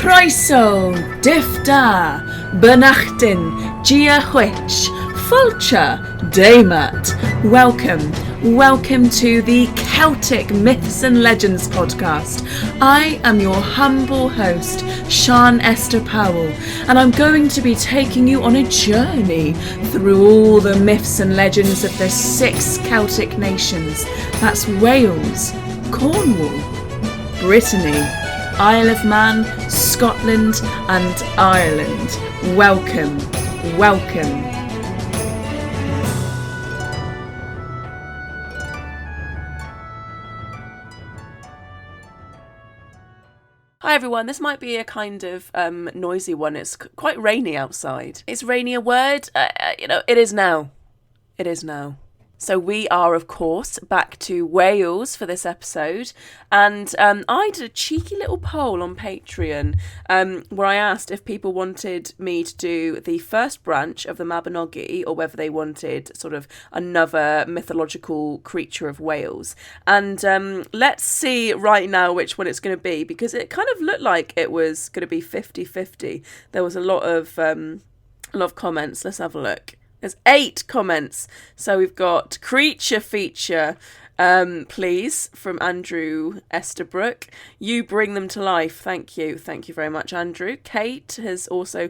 Croeso, Difda, Bernachtin, Gia Hwitch, Fulcher, Daymat. Welcome to the Celtic Myths and Legends podcast. I am your humble host, Sian Esther Powell, and I'm going to be taking you on a journey through all the myths and legends of the 6 Celtic nations. That's Wales, Cornwall, Brittany, Isle of Man, Scotland and Ireland. Welcome. Hi everyone, this might be a kind of noisy one. It's quite rainy outside. Is rainy a word? It is now. It is now. So we are, of course, back to Wales for this episode. And I did a cheeky little poll on Patreon where I asked if people wanted me to do the first branch of the Mabinogi or whether they wanted sort of another mythological creature of Wales. And let's see right now which one it's going to be, because it kind of looked like it was going to be 50-50. There was a lot of comments. Let's have a look. There's 8 comments. So we've got creature feature, please, from Andrew Estabrook. You bring them to life. Thank you very much, Andrew. Kate has also,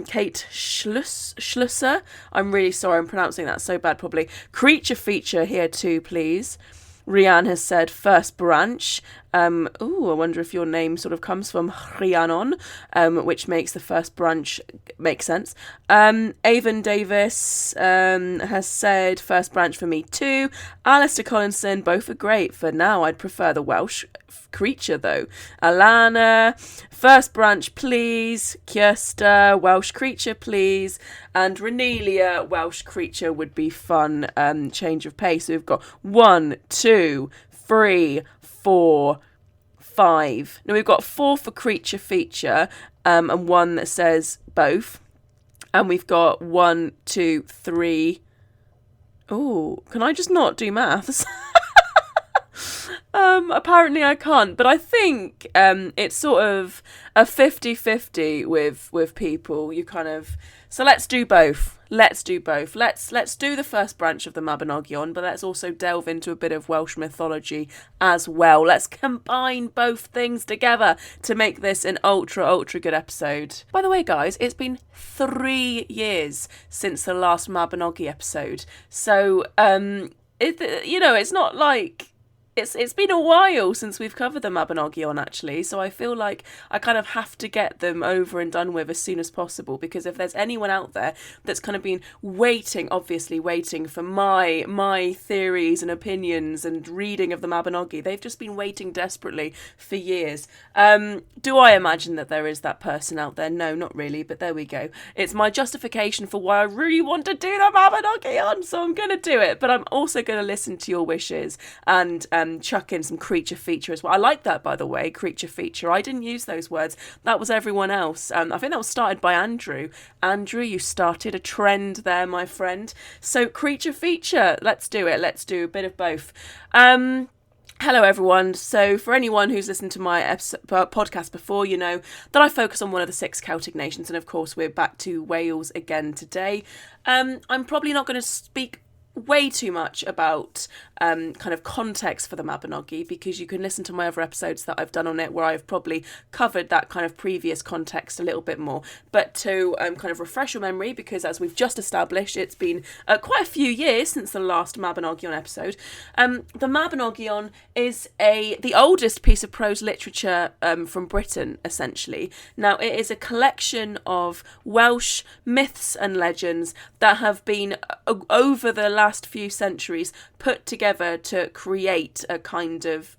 Kate Schlusser. I'm really sorry, I'm pronouncing that so bad probably. Creature feature here too, please. Rhiannon has said first branch. I wonder if your name sort of comes from Rhiannon, which makes the first branch make sense. Avon Davis has said first branch for me too. Alistair Collinson, both are great. For now, I'd prefer the Welsh creature though. Alana, first branch please. Kirsta, Welsh creature please. And Renelia, Welsh creature would be fun. Change of pace. So we've got 1, 2, 3, 4, 5. Now we've got 4 for creature feature, and 1 that says both. And we've got 1, 2, 3. Oh, can I just not do maths? Apparently I can't, but I think it's sort of a 50-50 with people. You kind of, so let's do both. Let's do the first branch of the Mabinogion, but let's also delve into a bit of Welsh mythology as well. Let's combine both things together to make this an ultra good episode. By the way, guys, it's been 3 years since the last Mabinogi episode, so it's not like it's been a while since we've covered the Mabinogion, actually, so I feel like I kind of have to get them over and done with as soon as possible, because if there's anyone out there that's kind of been waiting for my theories and opinions and reading of the Mabinogi, they've just been waiting desperately for years. Do I imagine that there is that person out there? No, not really, but there we go. It's my justification for why I really want to do the Mabinogion, so I'm going to do it, but I'm also going to listen to your wishes and chuck in some creature feature as well. I like that, by the way, creature feature. I didn't use those words. That was everyone else. I think that was started by Andrew. Andrew, you started a trend there, my friend. So creature feature, let's do it. Let's do a bit of both. Hello, everyone. So for anyone who's listened to my podcast before, you know that I focus on one of the 6 Celtic nations. And of course, we're back to Wales again today. I'm probably not going to speak way too much about kind of context for the Mabinogi, because you can listen to my other episodes that I've done on it where I've probably covered that kind of previous context a little bit more. But to kind of refresh your memory, because as we've just established, it's been quite a few years since the last Mabinogion episode. The Mabinogion is the oldest piece of prose literature from Britain, essentially. Now, it is a collection of Welsh myths and legends that have been over the last few centuries put together to create a kind of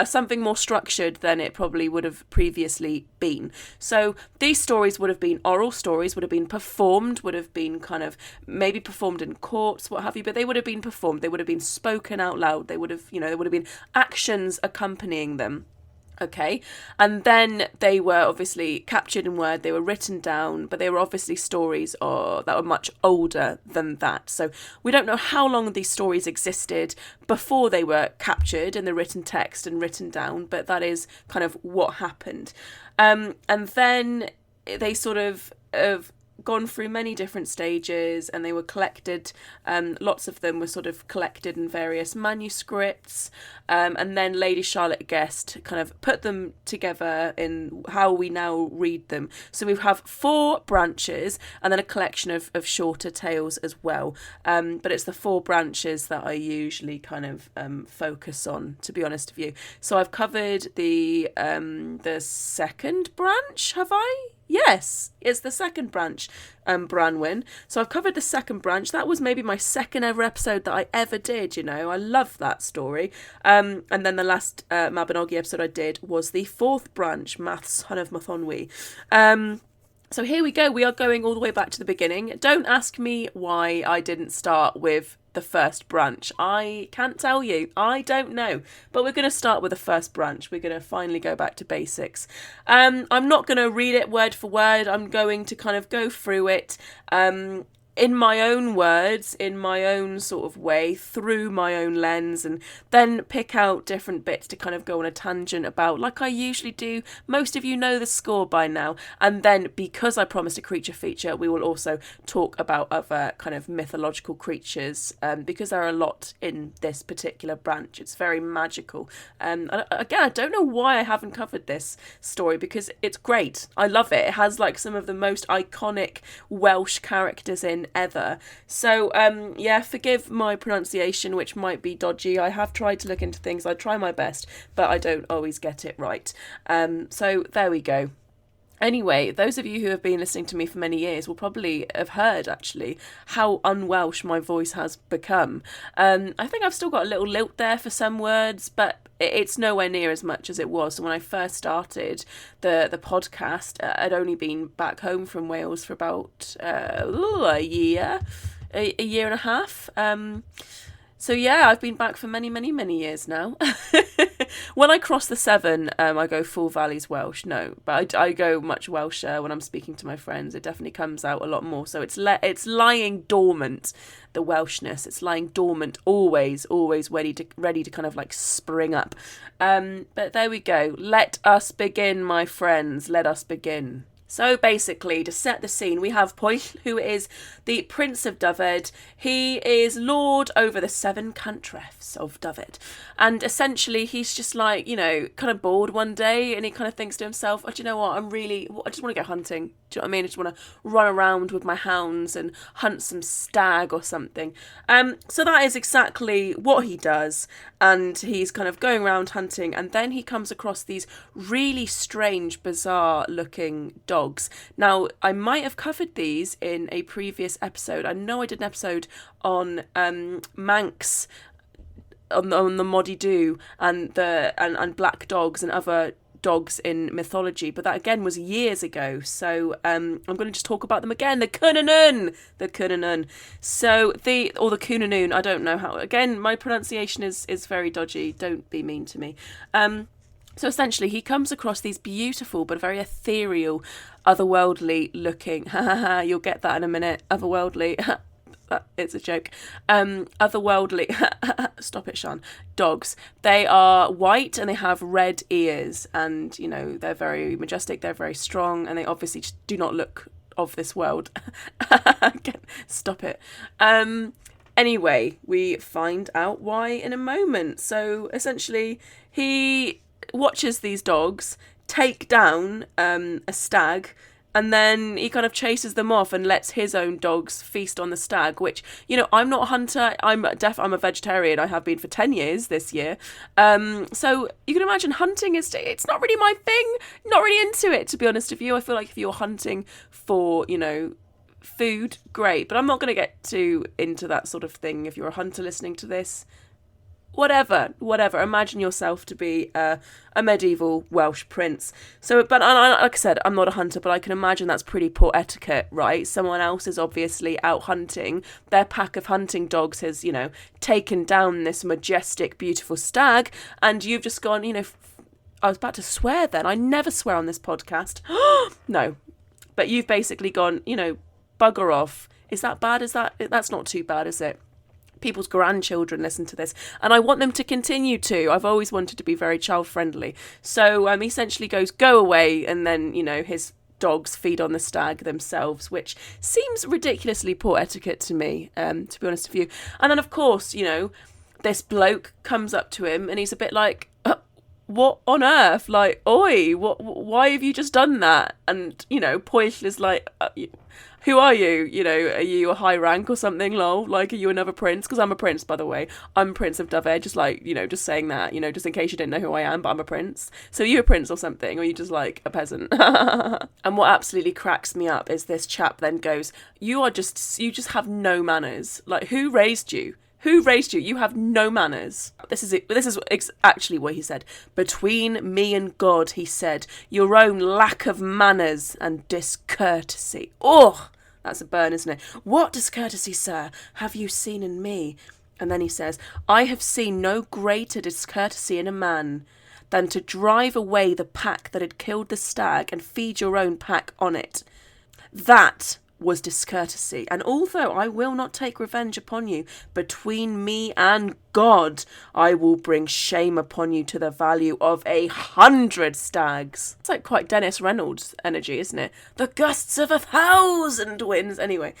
something more structured than it probably would have previously been. So these stories would have been oral stories, would have been performed, would have been kind of maybe performed in courts, what have you, but they would have been performed, they would have been spoken out loud, they would have, there would have been actions accompanying them. Okay, and then they were obviously captured in word, they were written down, but they were obviously stories that were much older than that. So we don't know how long these stories existed before they were captured in the written text and written down, but that is kind of what happened. And then they sort of gone through many different stages, and they were collected. Lots of them were sort of collected in various manuscripts, and then Lady Charlotte Guest kind of put them together in how we now read them. So we have 4 branches and then a collection of shorter tales as well. But it's the 4 branches that I usually kind of focus on, to be honest with you. So I've covered the second branch, have I? Yes, it's the second branch, Branwen. So I've covered the second branch. That was maybe my second ever episode that I ever did, you know. I love that story. And then the last Mabinogi episode I did was the 4th branch, Maths Hun of Mathonwy. So here we go. We are going all the way back to the beginning. Don't ask me why I didn't start with the first branch. I can't tell you. I don't know. But we're going to start with the first branch. We're going to finally go back to basics. I'm not going to read it word for word. I'm going to kind of go through it in my own words, in my own sort of way, through my own lens, and then pick out different bits to kind of go on a tangent about, like I usually do. Most of you know the score by now. And then, because I promised a creature feature, we will also talk about other kind of mythological creatures, because there are a lot in this particular branch. It's very magical. And again, I don't know why I haven't covered this story, because it's great. I love it. It has like some of the most iconic Welsh characters in ever. So yeah, forgive my pronunciation, which might be dodgy. I have tried to look into things. I try my best, but I don't always get it right. So there we go. Anyway, those of you who have been listening to me for many years will probably have heard, actually, how un-Welsh my voice has become. I think I've still got a little lilt there for some words, but it's nowhere near as much as it was. So when I first started the podcast, I'd only been back home from Wales for about a year and a half. So yeah, I've been back for many, many, many years now. When I cross the 7, I go full Valleys Welsh. No, but I go much Welsher when I'm speaking to my friends. It definitely comes out a lot more. So it's lying dormant, the Welshness. It's lying dormant, always ready to kind of like spring up. But there we go. Let us begin, my friends. Let us begin. So basically, to set the scene, we have Pwyll, who is the Prince of Dyfed. He is lord over the 7 cantrefs of Dyfed. And essentially, he's just like, you know, kind of bored one day, and he kind of thinks to himself, oh, do you know what, I just want to go hunting. Do you know what I mean? I just want to run around with my hounds and hunt some stag or something. So that is exactly what he does. And he's kind of going around hunting, and then he comes across these really strange, bizarre looking dogs. Now, I might have covered these in a previous episode. I know I did an episode on Manx, on the Moddy Doo and black dogs and other dogs in mythology, but that again was years ago. So I'm going to just talk about them again. The Cunanun. So the Cunanun. I don't know how. Again, my pronunciation is very dodgy. Don't be mean to me. So essentially, he comes across these beautiful but very ethereal, otherworldly looking. You'll get that in a minute. Otherworldly. It's a joke. Otherworldly. Stop it, Sean. Dogs. They are white and they have red ears, and you know they're very majestic. They're very strong, and they obviously just do not look of this world. Stop it. Anyway, we find out why in a moment. So essentially, he watches these dogs take down a stag, and then he kind of chases them off and lets his own dogs feast on the stag, which, you know, I'm not a hunter. I'm a vegetarian. I have been for 10 years this year. So you can imagine hunting it's not really my thing. Not really into it, to be honest with you. I feel like if you're hunting for, you know, food, great. But I'm not going to get too into that sort of thing. If you're a hunter listening to this, whatever. Imagine yourself to be a medieval Welsh prince. So, but like I said, I'm not a hunter, but I can imagine that's pretty poor etiquette, right? Someone else is obviously out hunting. Their pack of hunting dogs has, you know, taken down this majestic, beautiful stag, and you've just gone, you know, I was about to swear then. I never swear on this podcast. No. But you've basically gone, bugger off. Is that bad? That's not too bad, is it? People's grandchildren listen to this, and I want them to continue to. I've always wanted to be very child friendly. So he essentially goes, go away, and then, his dogs feed on the stag themselves, which seems ridiculously poor etiquette to me, to be honest with you. And then, of course, this bloke comes up to him, and he's a bit like, what on earth? Like, oi, why have you just done that? And, Poish is like, who are you? Are you a high rank or something, lol? Like, are you another prince? Because I'm a prince, by the way. I'm Prince of Dyfed, just like, just saying that, just in case you didn't know who I am, but I'm a prince. So are you a prince or something? Or are you just like a peasant? And what absolutely cracks me up is this chap then goes, you just have no manners. Like, who raised you? Who raised you? You have no manners. This is actually what he said. Between me and God, he said, your own lack of manners and discourtesy. Oh, that's a burn, isn't it? What discourtesy, sir, have you seen in me? And then he says, I have seen no greater discourtesy in a man than to drive away the pack that had killed the stag and feed your own pack on it. That was discourtesy, and although I will not take revenge upon you, between me and God, I will bring shame upon you to the value of 100 stags. It's like quite Dennis Reynolds energy, isn't it? The gusts of 1,000 winds. Anyway,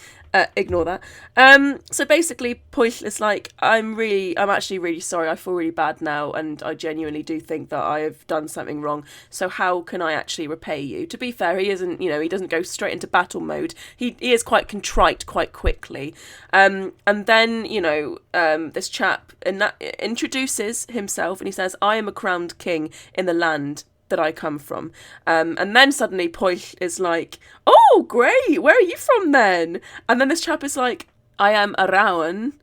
ignore that. So basically, Poish is like, I'm actually really sorry. I feel really bad now, and I genuinely do think that I have done something wrong. So how can I actually repay you? To be fair, he isn't, he doesn't go straight into battle mode. He is quite contrite quite quickly. And then, this chap introduces himself, and he says, I am a crowned king in the land that I come from. And then suddenly Poish is like, oh, great, where are you from then? And then this chap is like, I am Arawan,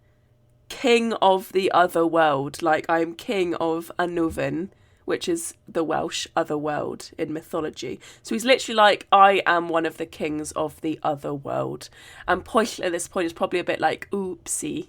king of the other world. Like, I am king of Anuvin, which is the Welsh other world in mythology. So he's literally like, I am one of the kings of the other world. And Poish at this point is probably a bit like, oopsie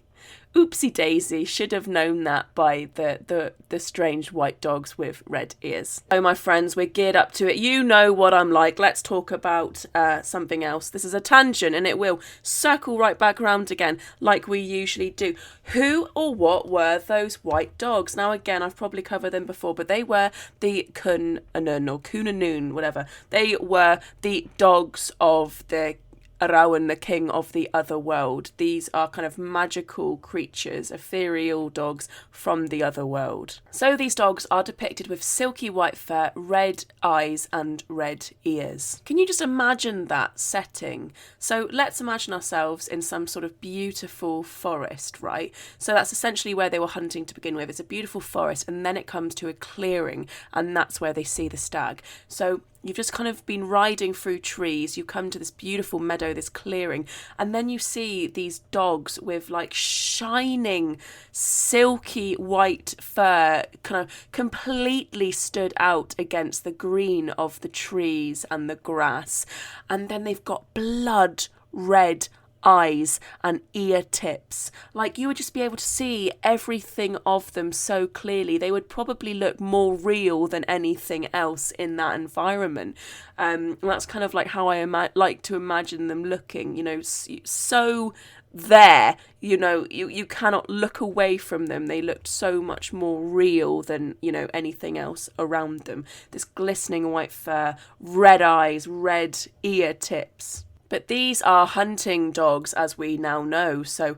daisy, should have known that by the strange white dogs with red ears. Oh, my friends, we're geared up to it. You know what I'm like. Let's talk about something else. This is a tangent, and it will circle right back around again like we usually do. Who or what were those white dogs? Now, again, I've probably covered them before, but they were the Cwnanyn or Cwnanyn, whatever. They were the dogs of the Arawan, the king of the other world. These are kind of magical creatures, ethereal dogs from the other world. So these dogs are depicted with silky white fur, red eyes and red ears. Can you just imagine that setting? So let's imagine ourselves in some sort of beautiful forest, right? So that's essentially where they were hunting to begin with. It's a beautiful forest, and then it comes to a clearing, and that's where they see the stag. So you've just kind of been riding through trees, you come to this beautiful meadow, this clearing, and then you see these dogs with like shining, silky white fur kind of completely stood out against the green of the trees and the grass. And then they've got blood red eyes and ear tips. Like, you would just be able to see everything of them so clearly. They would probably look more real than anything else in that environment. That's kind of like how I like to imagine them looking, so there, you cannot look away from them. They looked so much more real than, anything else around them. This glistening white fur, red eyes, red ear tips. But these are hunting dogs, as we now know, so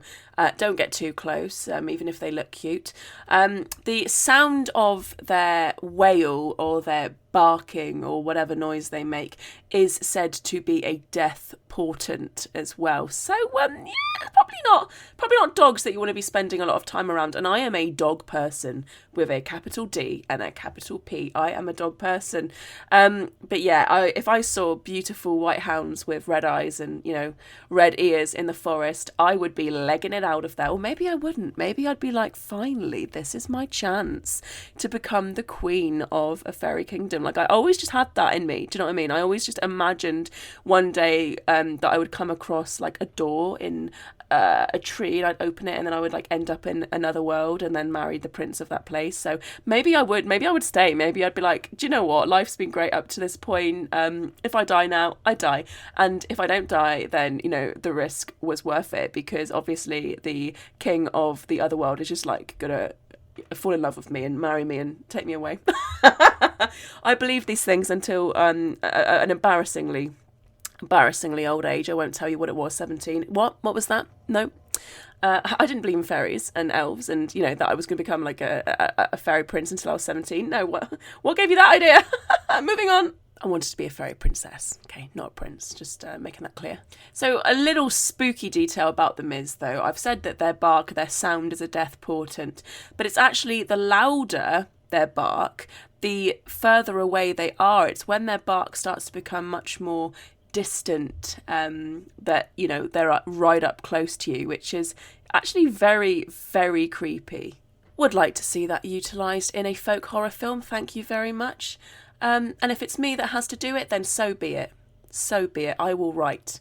don't get too close, even if they look cute. The sound of their wail or their barking or whatever noise they make is said to be a death portent as well. So, probably not dogs that you want to be spending a lot of time around. And I am a dog person with a capital D and a capital P. I am a dog person. But yeah, if I saw beautiful white hounds with red eyes and, red ears in the forest, I would be legging it out of there. Or maybe I wouldn't. Maybe I'd be like, finally, this is my chance to become the queen of a fairy kingdom. Like, I always just had that in me. Do you know what I mean? I always just imagined one day that I would come across like a door in a tree and I'd open it and then I would like end up in another world and then marry the prince of that place. So maybe I would stay. Maybe I'd be like, do you know what? Life's been great up to this point. If I die now, I die. And if I don't die, then, you know, the risk was worth it, because obviously the king of the other world is just like gonna fall in love with me and marry me and take me away. I believe these things until an embarrassingly old age. I won't tell you what it was. 17. What was that? No. I didn't believe in fairies and elves, and you know that I was going to become like a fairy prince until I was 17. No, what gave you that idea? Moving on. I wanted to be a fairy princess, okay, not a prince, just making that clear. So a little spooky detail about the Miz, though. I've said that their sound is a death portent, but it's actually the louder their bark, the further away they are. It's when their bark starts to become much more distant, that, you know, they're right up close to you, which is actually very, very creepy. Would like to see that utilised in a folk horror film, thank you very much. And if it's me that has to do it, then so be it. So be it. I will write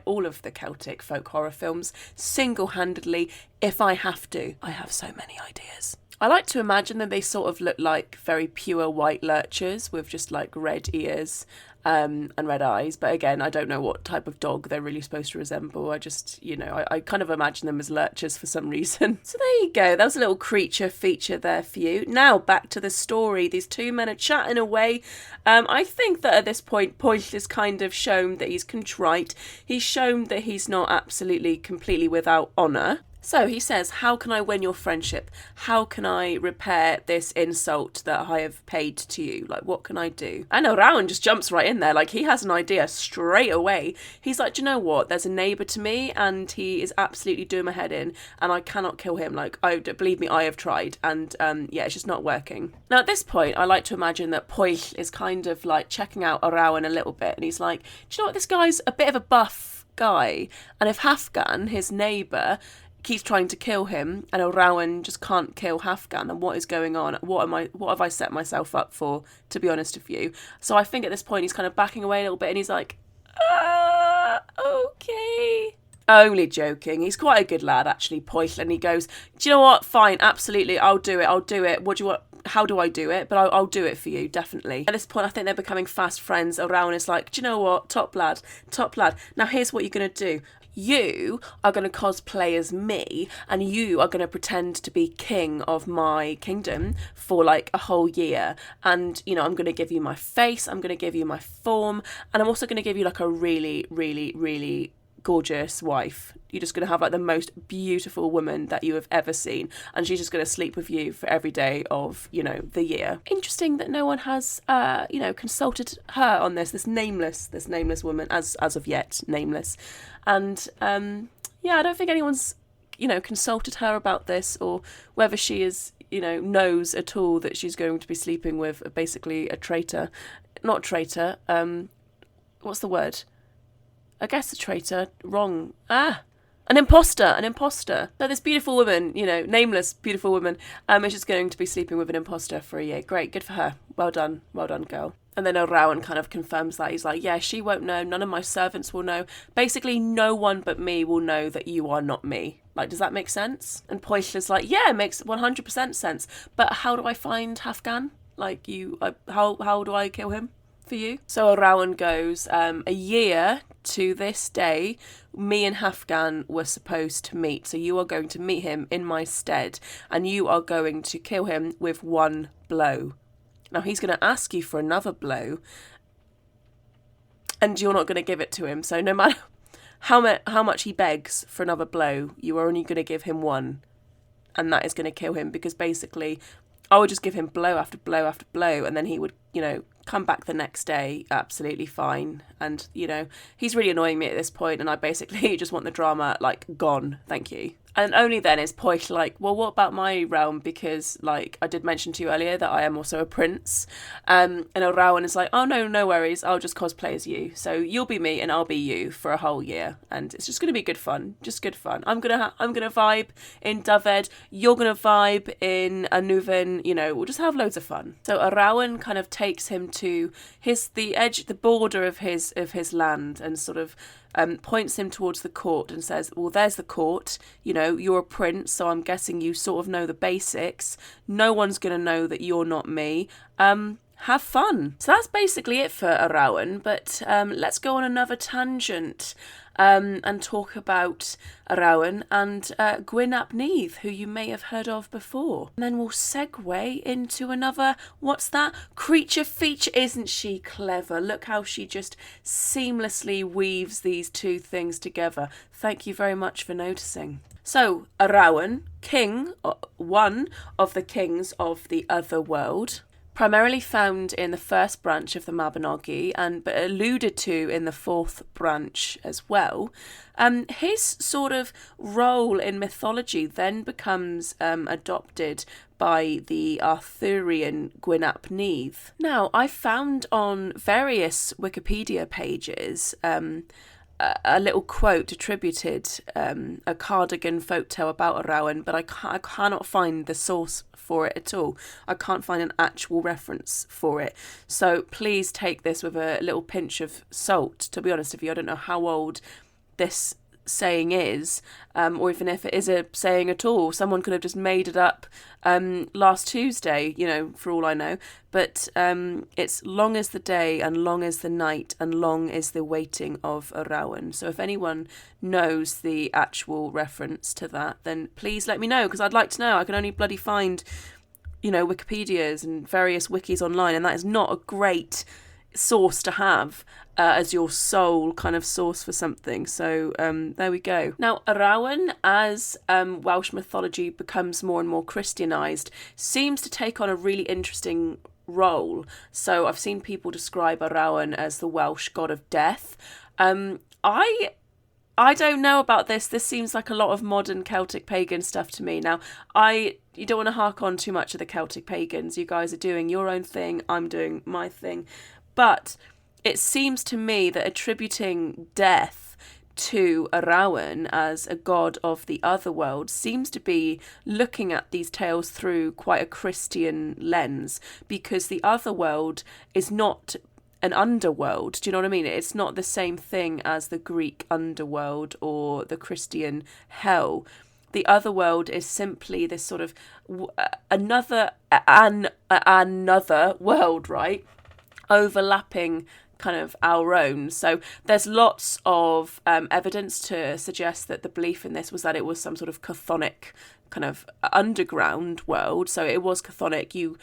all of the Celtic folk horror films single-handedly if I have to. I have so many ideas. I like to imagine that they sort of look like very pure white lurchers with just like red ears and red eyes. But again, I don't know what type of dog they're really supposed to resemble. I just, you know, I kind of imagine them as lurchers for some reason. So there you go. That was a little creature feature there for you. Now back to the story. These two men are chatting away. I think that at this point, Poyll is kind of shown that he's contrite. He's shown that he's not absolutely completely without honour. So he says, how can I win your friendship? How can I repair this insult that I have paid to you? Like, what can I do? And Rowan just jumps right in there. Like, he has an idea straight away. He's like, do you know what? There's a neighbour to me and he is absolutely doing my head in and I cannot kill him. Like, believe me, I have tried. And yeah, it's just not working. Now, at this point, I like to imagine that Poyll is kind of like checking out Rowan a little bit. And he's like, do you know what? This guy's a bit of a buff guy. And if Hafgan, his neighbour, keeps trying to kill him and Rowan just can't kill Hafgan, and what is going on? What have I set myself up for, to be honest with you? So I think at this point he's kind of backing away a little bit and he's like, okay. Only joking. He's quite a good lad, actually, Poyll, and he goes, do you know what? Fine, absolutely, I'll do it. What do you want? How do I do it? But I'll do it for you, definitely. At this point, I think they're becoming fast friends. Rowan is like, do you know what? Top lad. Now here's what you're going to do. You are going to cosplay as me and you are going to pretend to be king of my kingdom for like a whole year. And, you know, I'm going to give you my face, I'm going to give you my form, and I'm also going to give you like a really, really, really gorgeous wife. You're just going to have like the most beautiful woman that you have ever seen, and she's just going to sleep with you for every day of, you know, the year. Interesting that no one has you know, consulted her on this nameless woman, as of yet nameless. And yeah, I don't think anyone's, you know, consulted her about this, or whether she is, you know, knows at all that she's going to be sleeping with basically a traitor. Not traitor, what's the word? I guess a traitor. Wrong. An imposter. So this beautiful woman, you know, nameless beautiful woman, is just going to be sleeping with an imposter for a year. Great, good for her. Well done, girl. And then Rowan kind of confirms that. He's like, yeah, she won't know. None of my servants will know. Basically, no one but me will know that you are not me. Like, does that make sense? And Poyll is like, yeah, it makes 100% sense. But how do I find Hafgan? Like, how do I kill him for you? So Rowan goes, a year to this day, me and Hafgan were supposed to meet. So you are going to meet him in my stead, and you are going to kill him with one blow. Now he's going to ask you for another blow, and you're not going to give it to him. So no matter how much he begs for another blow, you are only going to give him one, and that is going to kill him, because basically I would just give him blow after blow after blow, and then he would, you know, come back the next day absolutely fine. And, you know, he's really annoying me at this point, and I basically just want the drama, like, gone, thank you. And only then is Poyll like, well, what about my realm? Because, like, I did mention to you earlier that I am also a prince. And Rowan is like, oh, no worries. I'll just cosplay as you. So you'll be me and I'll be you for a whole year. And it's just going to be good fun. Just good fun. I'm going to vibe in Dyfed. You're going to vibe in Anuven. You know, we'll just have loads of fun. So Rowan kind of takes him to the border of his land, and sort of points him towards the court and says, well, there's the court, you know, you're a prince, so I'm guessing you sort of know the basics. No one's going to know that you're not me. Have fun. So that's basically it for Arawan, but let's go on another tangent and talk about Arawan and Gwyn ap Nudd, who you may have heard of before. And then we'll segue into another, what's that? Creature feature. Isn't she clever? Look how she just seamlessly weaves these two things together. Thank you very much for noticing. So, Arawan, king, one of the kings of the other world, primarily found in the first branch of the Mabinogi but alluded to in the fourth branch as well. His sort of role in mythology then becomes adopted by the Arthurian Gwyn ap Nudd. Now, I found on various Wikipedia pages a little quote attributed a cardigan folktale about Arawan, but I cannot find the source for it at all. I can't find an actual reference for it. So please take this with a little pinch of salt. To be honest with you, I don't know how old this saying is, or even if it is a saying at all. Someone could have just made it up last Tuesday, you know, for all I know. But it's long as the day and long as the night and long is the waiting of Arawan. So if anyone knows the actual reference to that, then please let me know, because I'd like to know. I can only bloody find, you know, Wikipedias and various wikis online, and that is not a great source to have as your sole kind of source for something. So there we go. Now, Arawan, as Welsh mythology becomes more and more Christianized, seems to take on a really interesting role. So I've seen people describe Arawan as the Welsh god of death. I don't know about this. This seems like a lot of modern Celtic pagan stuff to me. Now, you don't want to hark on too much of the Celtic pagans. You guys are doing your own thing. I'm doing my thing. But it seems to me that attributing death to Arawan as a god of the other world seems to be looking at these tales through quite a Christian lens, because the other world is not an underworld. Do you know what I mean? It's not the same thing as the Greek underworld or the Christian hell. The other world is simply this sort of another world, right? Overlapping kind of our own. So there's lots of evidence to suggest that the belief in this was that it was some sort of chthonic kind of underground world. So it was chthonic. You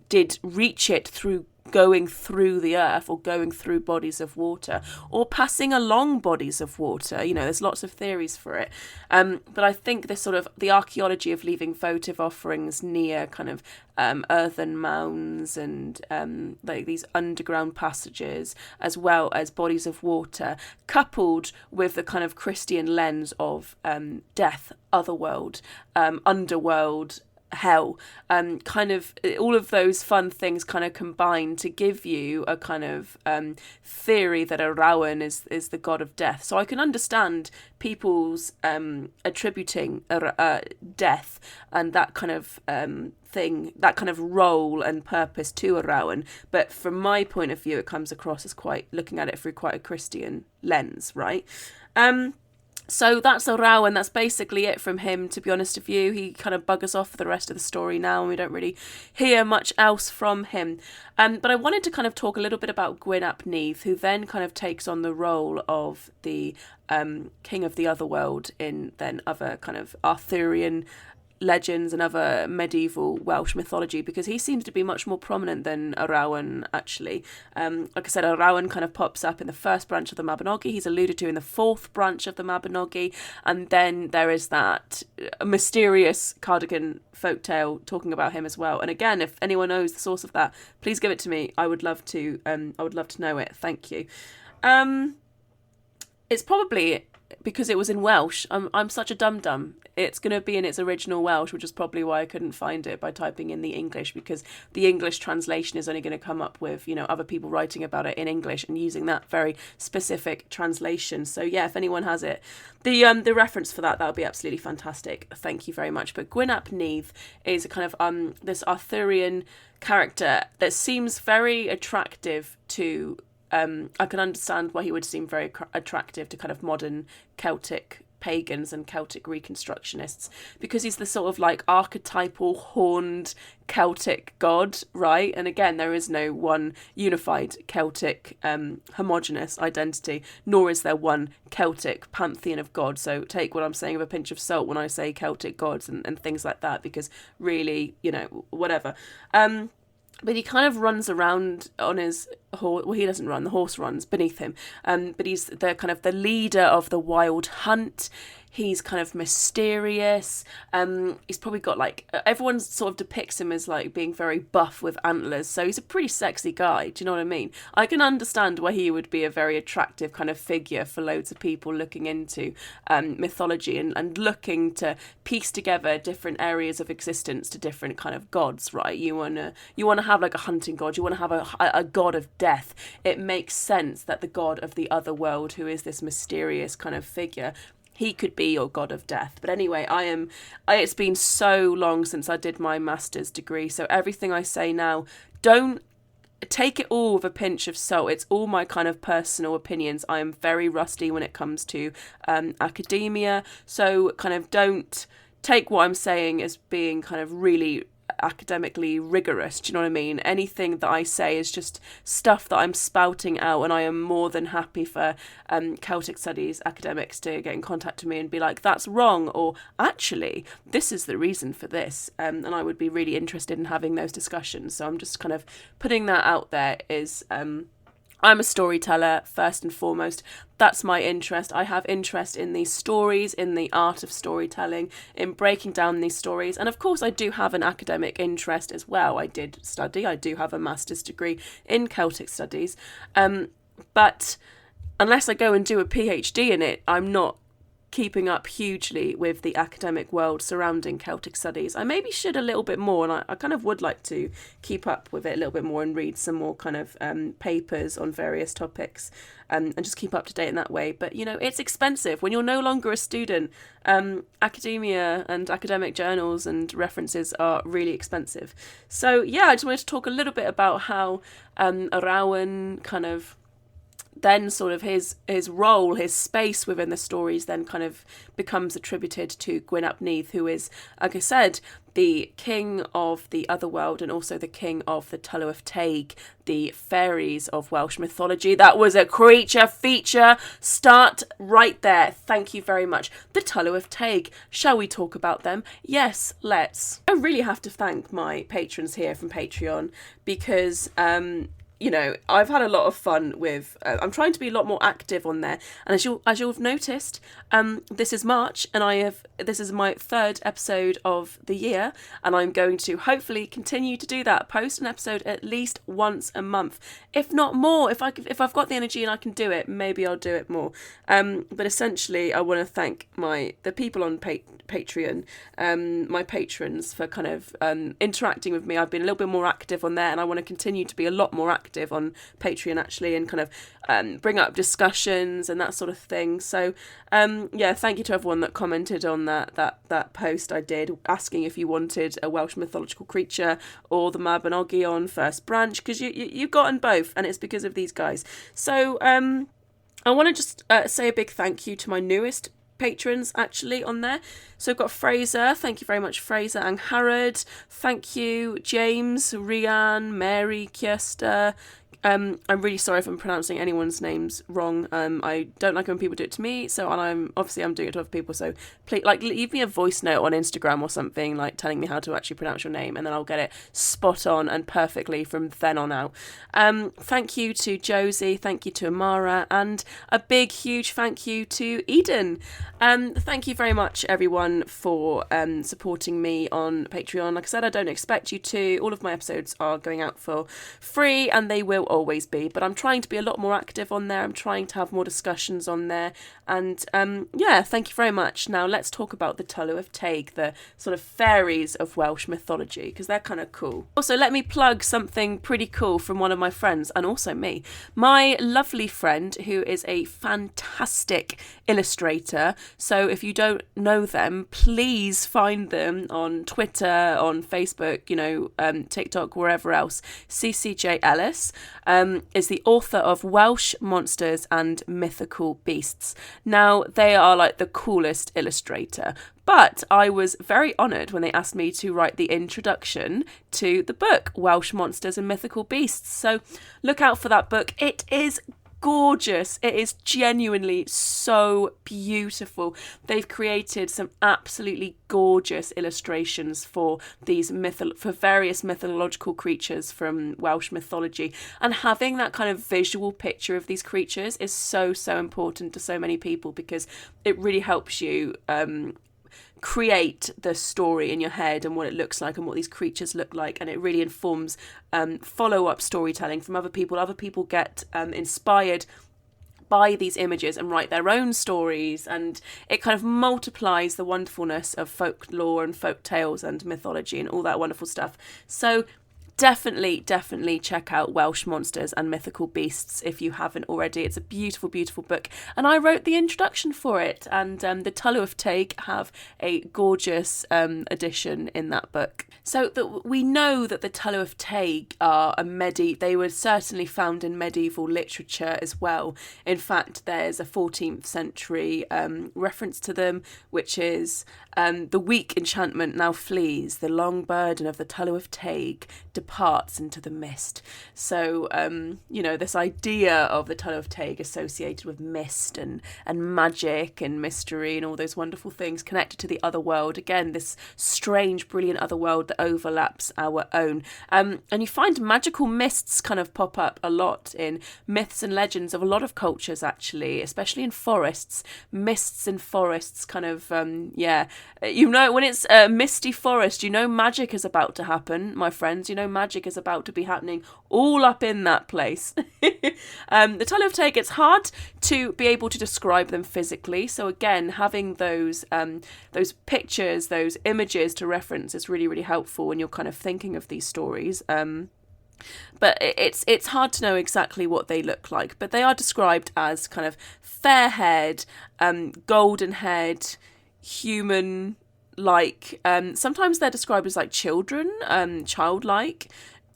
did reach it through going through the earth or going through bodies of water or passing along bodies of water. You know, there's lots of theories for it. But I think this sort of the archaeology of leaving votive offerings near kind of earthen mounds and like these underground passages, as well as bodies of water, coupled with the kind of Christian lens of death, otherworld, underworld, hell, kind of all of those fun things kind of combine to give you a kind of theory that Arawan is the god of death. So I can understand people's attributing death and that kind of thing, that kind of role and purpose to Arawan, but from my point of view it comes across as quite looking at it through quite a Christian lens, right? So that's Arawan. That's basically it from him, to be honest with you. He kind of buggers off for the rest of the story now, and we don't really hear much else from him. But I wanted to kind of talk a little bit about Gwyn ap Nudd, who then kind of takes on the role of the king of the other world in then other kind of Arthurian legends and other medieval Welsh mythology, because he seems to be much more prominent than Arawan, actually. Like I said, Arawan kind of pops up in the first branch of the Mabinogi. He's alluded to in the fourth branch of the Mabinogi, and then there is that mysterious cardigan folktale talking about him as well. And again, if anyone knows the source of that, please give it to me. I would love to know it. Thank you. It's probably because it was in Welsh. I'm such a dum-dum. It's going to be in its original Welsh, which is probably why I couldn't find it by typing in the English, because the English translation is only going to come up with, you know, other people writing about it in English and using that very specific translation. So yeah, if anyone has it, the reference for that would be absolutely fantastic. Thank you very much. But Gwyn ap Nudd is a kind of this Arthurian character that seems very attractive to I can understand why he would seem very attractive to kind of modern Celtic pagans and Celtic reconstructionists, because he's the sort of like archetypal horned Celtic god, right? And again, there is no one unified Celtic homogenous identity, nor is there one Celtic pantheon of gods. So take what I'm saying with a pinch of salt when I say Celtic gods and things like that, because really, whatever. But he kind of runs around on his horse. Well, he doesn't run. The horse runs beneath him. But he's the kind of the leader of the wild hunt. He's kind of mysterious. He's probably got like, everyone sort of depicts him as like being very buff with antlers. So he's a pretty sexy guy. Do you know what I mean? I can understand why he would be a very attractive kind of figure for loads of people looking into mythology and looking to piece together different areas of existence to different kind of gods, right? You wanna have like a hunting god. You want to have a god of death. It makes sense that the god of the other world, who is this mysterious kind of figure, he could be your god of death. But anyway, it's been so long since I did my master's degree, so everything I say now, don't take it all with a pinch of salt. It's all my kind of personal opinions. I am very rusty when it comes to academia, so kind of don't take what I'm saying as being kind of really academically rigorous. Do you know what I mean? Anything that I say is just stuff that I'm spouting out, and I am more than happy for Celtic studies academics to get in contact with me and be like, that's wrong, or actually this is the reason for this, and I would be really interested in having those discussions. So I'm just kind of putting that out there. I'm a storyteller, first and foremost. That's my interest. I have interest in these stories, in the art of storytelling, in breaking down these stories. And of course, I do have an academic interest as well. I did study. I do have a master's degree in Celtic studies. But unless I go and do a PhD in it, I'm not keeping up hugely with the academic world surrounding Celtic studies. I maybe should a little bit more, and I kind of would like to keep up with it a little bit more and read some more kind of papers on various topics, and just keep up to date in that way. But, it's expensive. When you're no longer a student, academia and academic journals and references are really expensive. So, yeah, I just wanted to talk a little bit about how Rowan kind of then sort of his role, his space within the stories then kind of becomes attributed to Gwyn ap Nudd, who is, like I said, the king of the other world and also the king of the Tylwyth Teg, the fairies of Welsh mythology. That was a creature feature. Start right there. Thank you very much. The Tylwyth Teg. Shall we talk about them? Yes, let's. I really have to thank my patrons here from Patreon because I've had a lot of fun with, I'm trying to be a lot more active on there. And as you'll have noticed, this is March and this is my 3rd episode of the year. And I'm going to hopefully continue to do that, post an episode at least once a month, if not more. If I've got the energy and I can do it, maybe I'll do it more. But essentially, I want to thank the people on Patreon, my patrons, for kind of interacting with me. I've been a little bit more active on there, and I want to continue to be a lot more active on Patreon actually, and kind of bring up discussions and that sort of thing. So thank you to everyone that commented on that post I did asking if you wanted a Welsh mythological creature or the Mabinogi on First Branch, because you've gotten both, and it's because of these guys. So I want to just say a big thank you to my newest patrons actually on there. So I've got Fraser, thank you very much, Fraser, and Harrod, thank you, James, Rian, Mary, Kirsta. I'm really sorry if I'm pronouncing anyone's names wrong. I don't like when people do it to me, so I'm doing it to other people. So please, leave me a voice note on Instagram or something, like telling me how to actually pronounce your name, and then I'll get it spot on and perfectly from then on out. Thank you to Josie, thank you to Amara, and a big, huge thank you to Eden. Thank you very much, everyone, for supporting me on Patreon. Like I said, I don't expect you to. All of my episodes are going out for free, and they will always be, but I'm trying to be a lot more active on there. I'm trying to have more discussions on there, and thank you very much. Now let's talk about the Tylwyth Teg, the sort of fairies of Welsh mythology, because they're kind of cool. Also, let me plug something pretty cool from one of my friends, and also me, my lovely friend who is a fantastic illustrator. So if you don't know them, please find them on Twitter, on Facebook, TikTok, wherever else. CCJ Ellis. is the author of Welsh Monsters and Mythical Beasts. Now, they are like the coolest illustrator, but I was very honoured when they asked me to write the introduction to the book, Welsh Monsters and Mythical Beasts. So look out for that book. It is gorgeous. It is genuinely so beautiful. They've created some absolutely gorgeous illustrations for these for various mythological creatures from Welsh mythology, and having that kind of visual picture of these creatures is so important to so many people, because it really helps you create the story in your head and what it looks like and what these creatures look like, and it really informs follow-up storytelling from other people. Other people get inspired by these images and write their own stories, and it kind of multiplies the wonderfulness of folklore and folk tales and mythology and all that wonderful stuff. So definitely check out Welsh Monsters and Mythical Beasts if you haven't already. It's a beautiful book, and I wrote the introduction for it, and the Tylwyth Teg have a gorgeous edition in that book. So we know that the Tylwyth Teg are they were certainly found in medieval literature as well. In fact, there's a 14th century reference to them, which is the weak enchantment now flees, the long burden of the Tylwyth Teg departs into the mist. So, this idea of the Tylwyth Teg associated with mist and magic and mystery and all those wonderful things connected to the other world. Again, this strange, brilliant other world that overlaps our own. And you find magical mists kind of pop up a lot in myths and legends of a lot of cultures, actually, especially in forests. Mists in forests kind of, when it's a misty forest, magic is about to happen, my friends. Magic is about to be happening all up in that place. The Tylwyth Teg, it's hard to be able to describe them physically. So again, having those pictures, those images to reference is really helpful when you're kind of thinking of these stories. But it's hard to know exactly what they look like. But they are described as kind of fair-haired, golden-haired, human-like. Sometimes they're described as like children, childlike.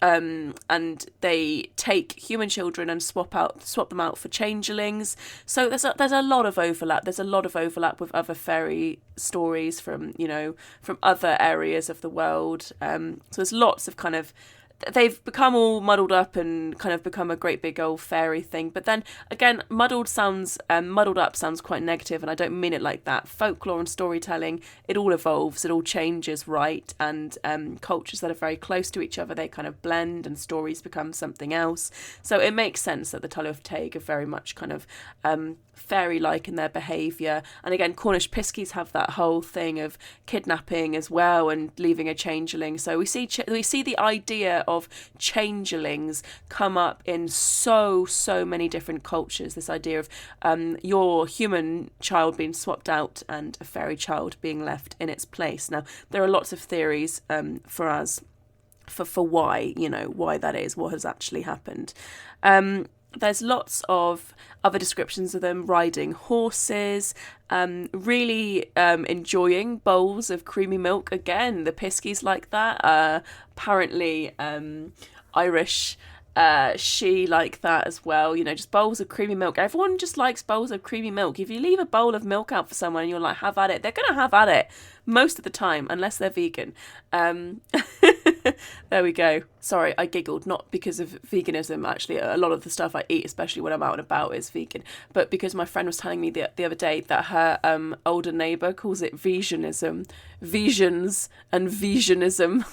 And they take human children and swap them out for changelings. So there's a lot of overlap. There's a lot of overlap with other fairy stories from other areas of the world. So there's lots of kind of, they've become all muddled up and kind of become a great big old fairy thing. But then again, muddled up sounds quite negative, and I don't mean it like that. Folklore and storytelling, it all evolves, it all changes, right? And cultures that are very close to each other, they kind of blend and stories become something else. So it makes sense that the Tylwyth Teg are very much kind of fairy-like in their behaviour. And again, Cornish piskies have that whole thing of kidnapping as well and leaving a changeling. So we see the idea of changelings come up in so many different cultures. This idea of your human child being swapped out and a fairy child being left in its place. Now, there are lots of theories for us for why that is, what has actually happened. There's lots of other descriptions of them riding horses, really enjoying bowls of creamy milk. Again, the piskies like that. Apparently, Irish she like that as well. Just bowls of creamy milk. Everyone just likes bowls of creamy milk. If you leave a bowl of milk out for someone and you're like, have at it, they're going to have at it most of the time, unless they're vegan. There we go. Sorry, I giggled, not because of veganism. Actually, a lot of the stuff I eat, especially when I'm out and about, is vegan. But because my friend was telling me the other day that her older neighbour calls it veganism. Visions and veganism.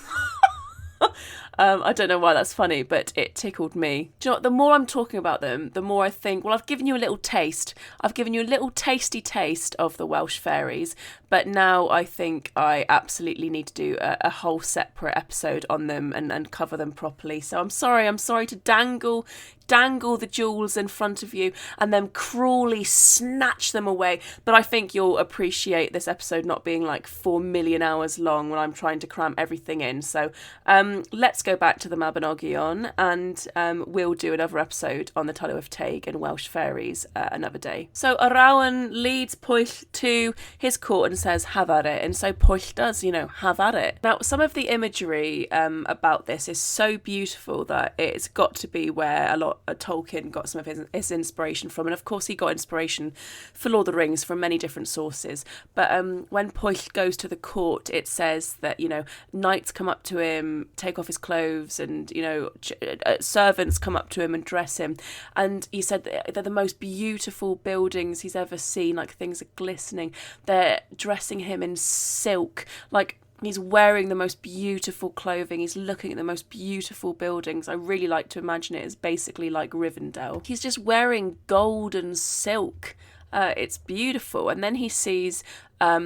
I don't know why that's funny, but it tickled me. Do you know what? The more I'm talking about them, the more I think, well, I've given you a little taste. I've given you a little tasty taste of the Welsh fairies, but now I think I absolutely need to do a whole separate episode on them and cover them properly. So I'm sorry to dangle the jewels in front of you and then cruelly snatch them away. But I think you'll appreciate this episode not being like 4 million hours long when I'm trying to cram everything in. So let's go back to the Mabinogi and we'll do another episode on the Tylwyth Teg and Welsh fairies another day. So Arawan leads Pwyll to his court and says, have at it. And so Pwyll does, have at it. Now, some of the imagery about this is so beautiful that it's got to be where Tolkien got some of his inspiration from. And of course, he got inspiration for Lord of the Rings from many different sources. But when Pwyll goes to the court, it says that, knights come up to him, take off his clothes, and, servants come up to him and dress him. And he said that they're the most beautiful buildings he's ever seen, like things are glistening. They're dressing him in silk, like he's wearing the most beautiful clothing, he's looking at the most beautiful buildings. I really like to imagine it as basically like Rivendell. He's just wearing gold and silk. It's beautiful. And then he sees a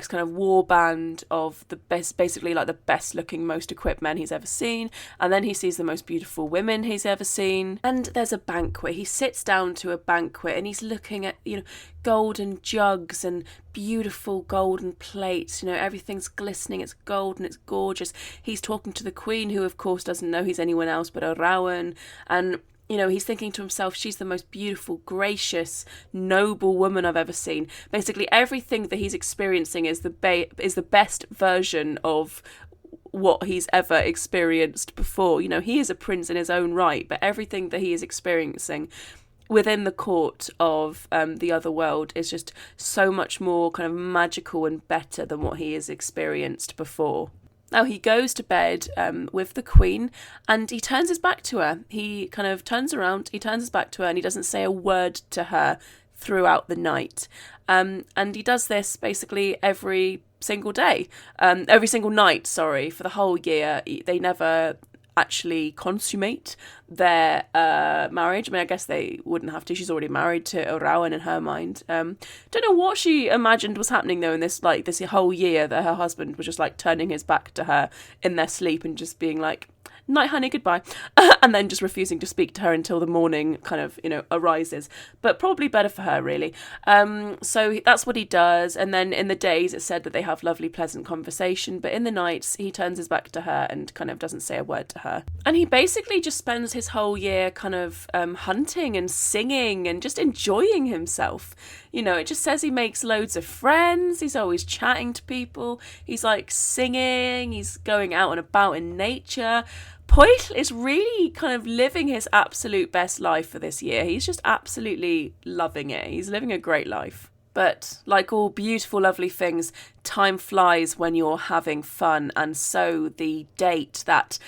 kind of war band of the best, basically like the best looking, most equipped men he's ever seen. And then he sees the most beautiful women he's ever seen. And there's a banquet. He sits down to a banquet and he's looking at, golden jugs and beautiful golden plates. Everything's glistening, it's gold and it's gorgeous. He's talking to the queen, who of course doesn't know he's anyone else but a Rowan. And he's thinking to himself, she's the most beautiful, gracious, noble woman I've ever seen. Basically, everything that he's experiencing is the best version of what he's ever experienced before. He is a prince in his own right, but everything that he is experiencing within the court of the other world is just so much more kind of magical and better than what he has experienced before. Now, he goes to bed with the queen and he turns his back to her. He kind of turns around, he turns his back to her, and he doesn't say a word to her throughout the night. And he does this basically every single night, for the whole year. They never actually consummate their marriage. I mean, I guess they wouldn't have to. She's already married to Rowan in her mind. Don't know what she imagined was happening though in this whole year, that her husband was just like turning his back to her in their sleep and just being like, night honey, goodbye, and then just refusing to speak to her until the morning kind of arises. But probably better for her, really. So that's what he does. And then in the days it's said that they have lovely pleasant conversation, but in the nights he turns his back to her and kind of doesn't say a word to her. And he basically just spends his whole year kind of hunting and singing and just enjoying himself. It just says he makes loads of friends, he's always chatting to people, he's like singing, he's going out and about in nature. Pwyll is really kind of living his absolute best life for this year. He's just absolutely loving it. He's living a great life. But like all beautiful, lovely things, time flies when you're having fun. And so the date, that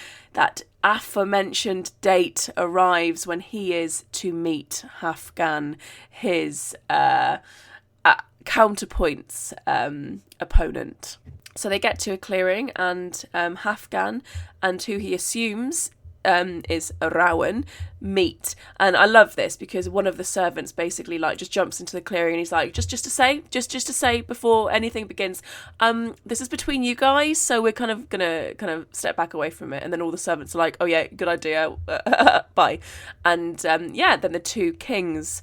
aforementioned date, arrives when he is to meet Halfdan, his counterpoint's opponent. So they get to a clearing, and Halfdan and who he assumes is Rowan meet. And I love this because one of the servants basically like just jumps into the clearing and he's like, just to say before anything begins, this is between you guys, so we're kind of gonna step back away from it. And then all the servants are like, oh yeah, good idea, bye. And then the two kings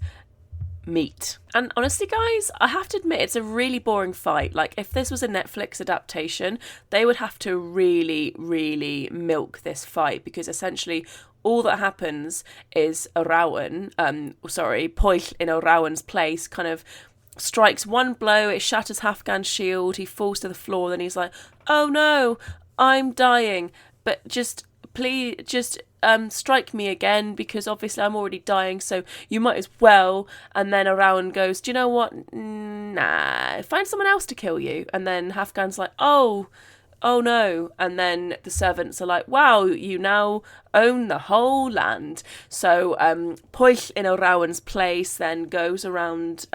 meet. And honestly, guys, I have to admit, it's a really boring fight. Like, if this was a Netflix adaptation, they would have to really, really milk this fight, because essentially all that happens is Pwyll in Rowan's place kind of strikes one blow, it shatters Halfdan's shield, he falls to the floor, then he's like, oh no, I'm dying, but please strike me again, because obviously I'm already dying, so you might as well. And then Rowan goes, do you know what? Nah, find someone else to kill you. And then Halfdan's like, oh no. And then the servants are like, wow, you now own the whole land. So Pwyll in Rowan's place then goes around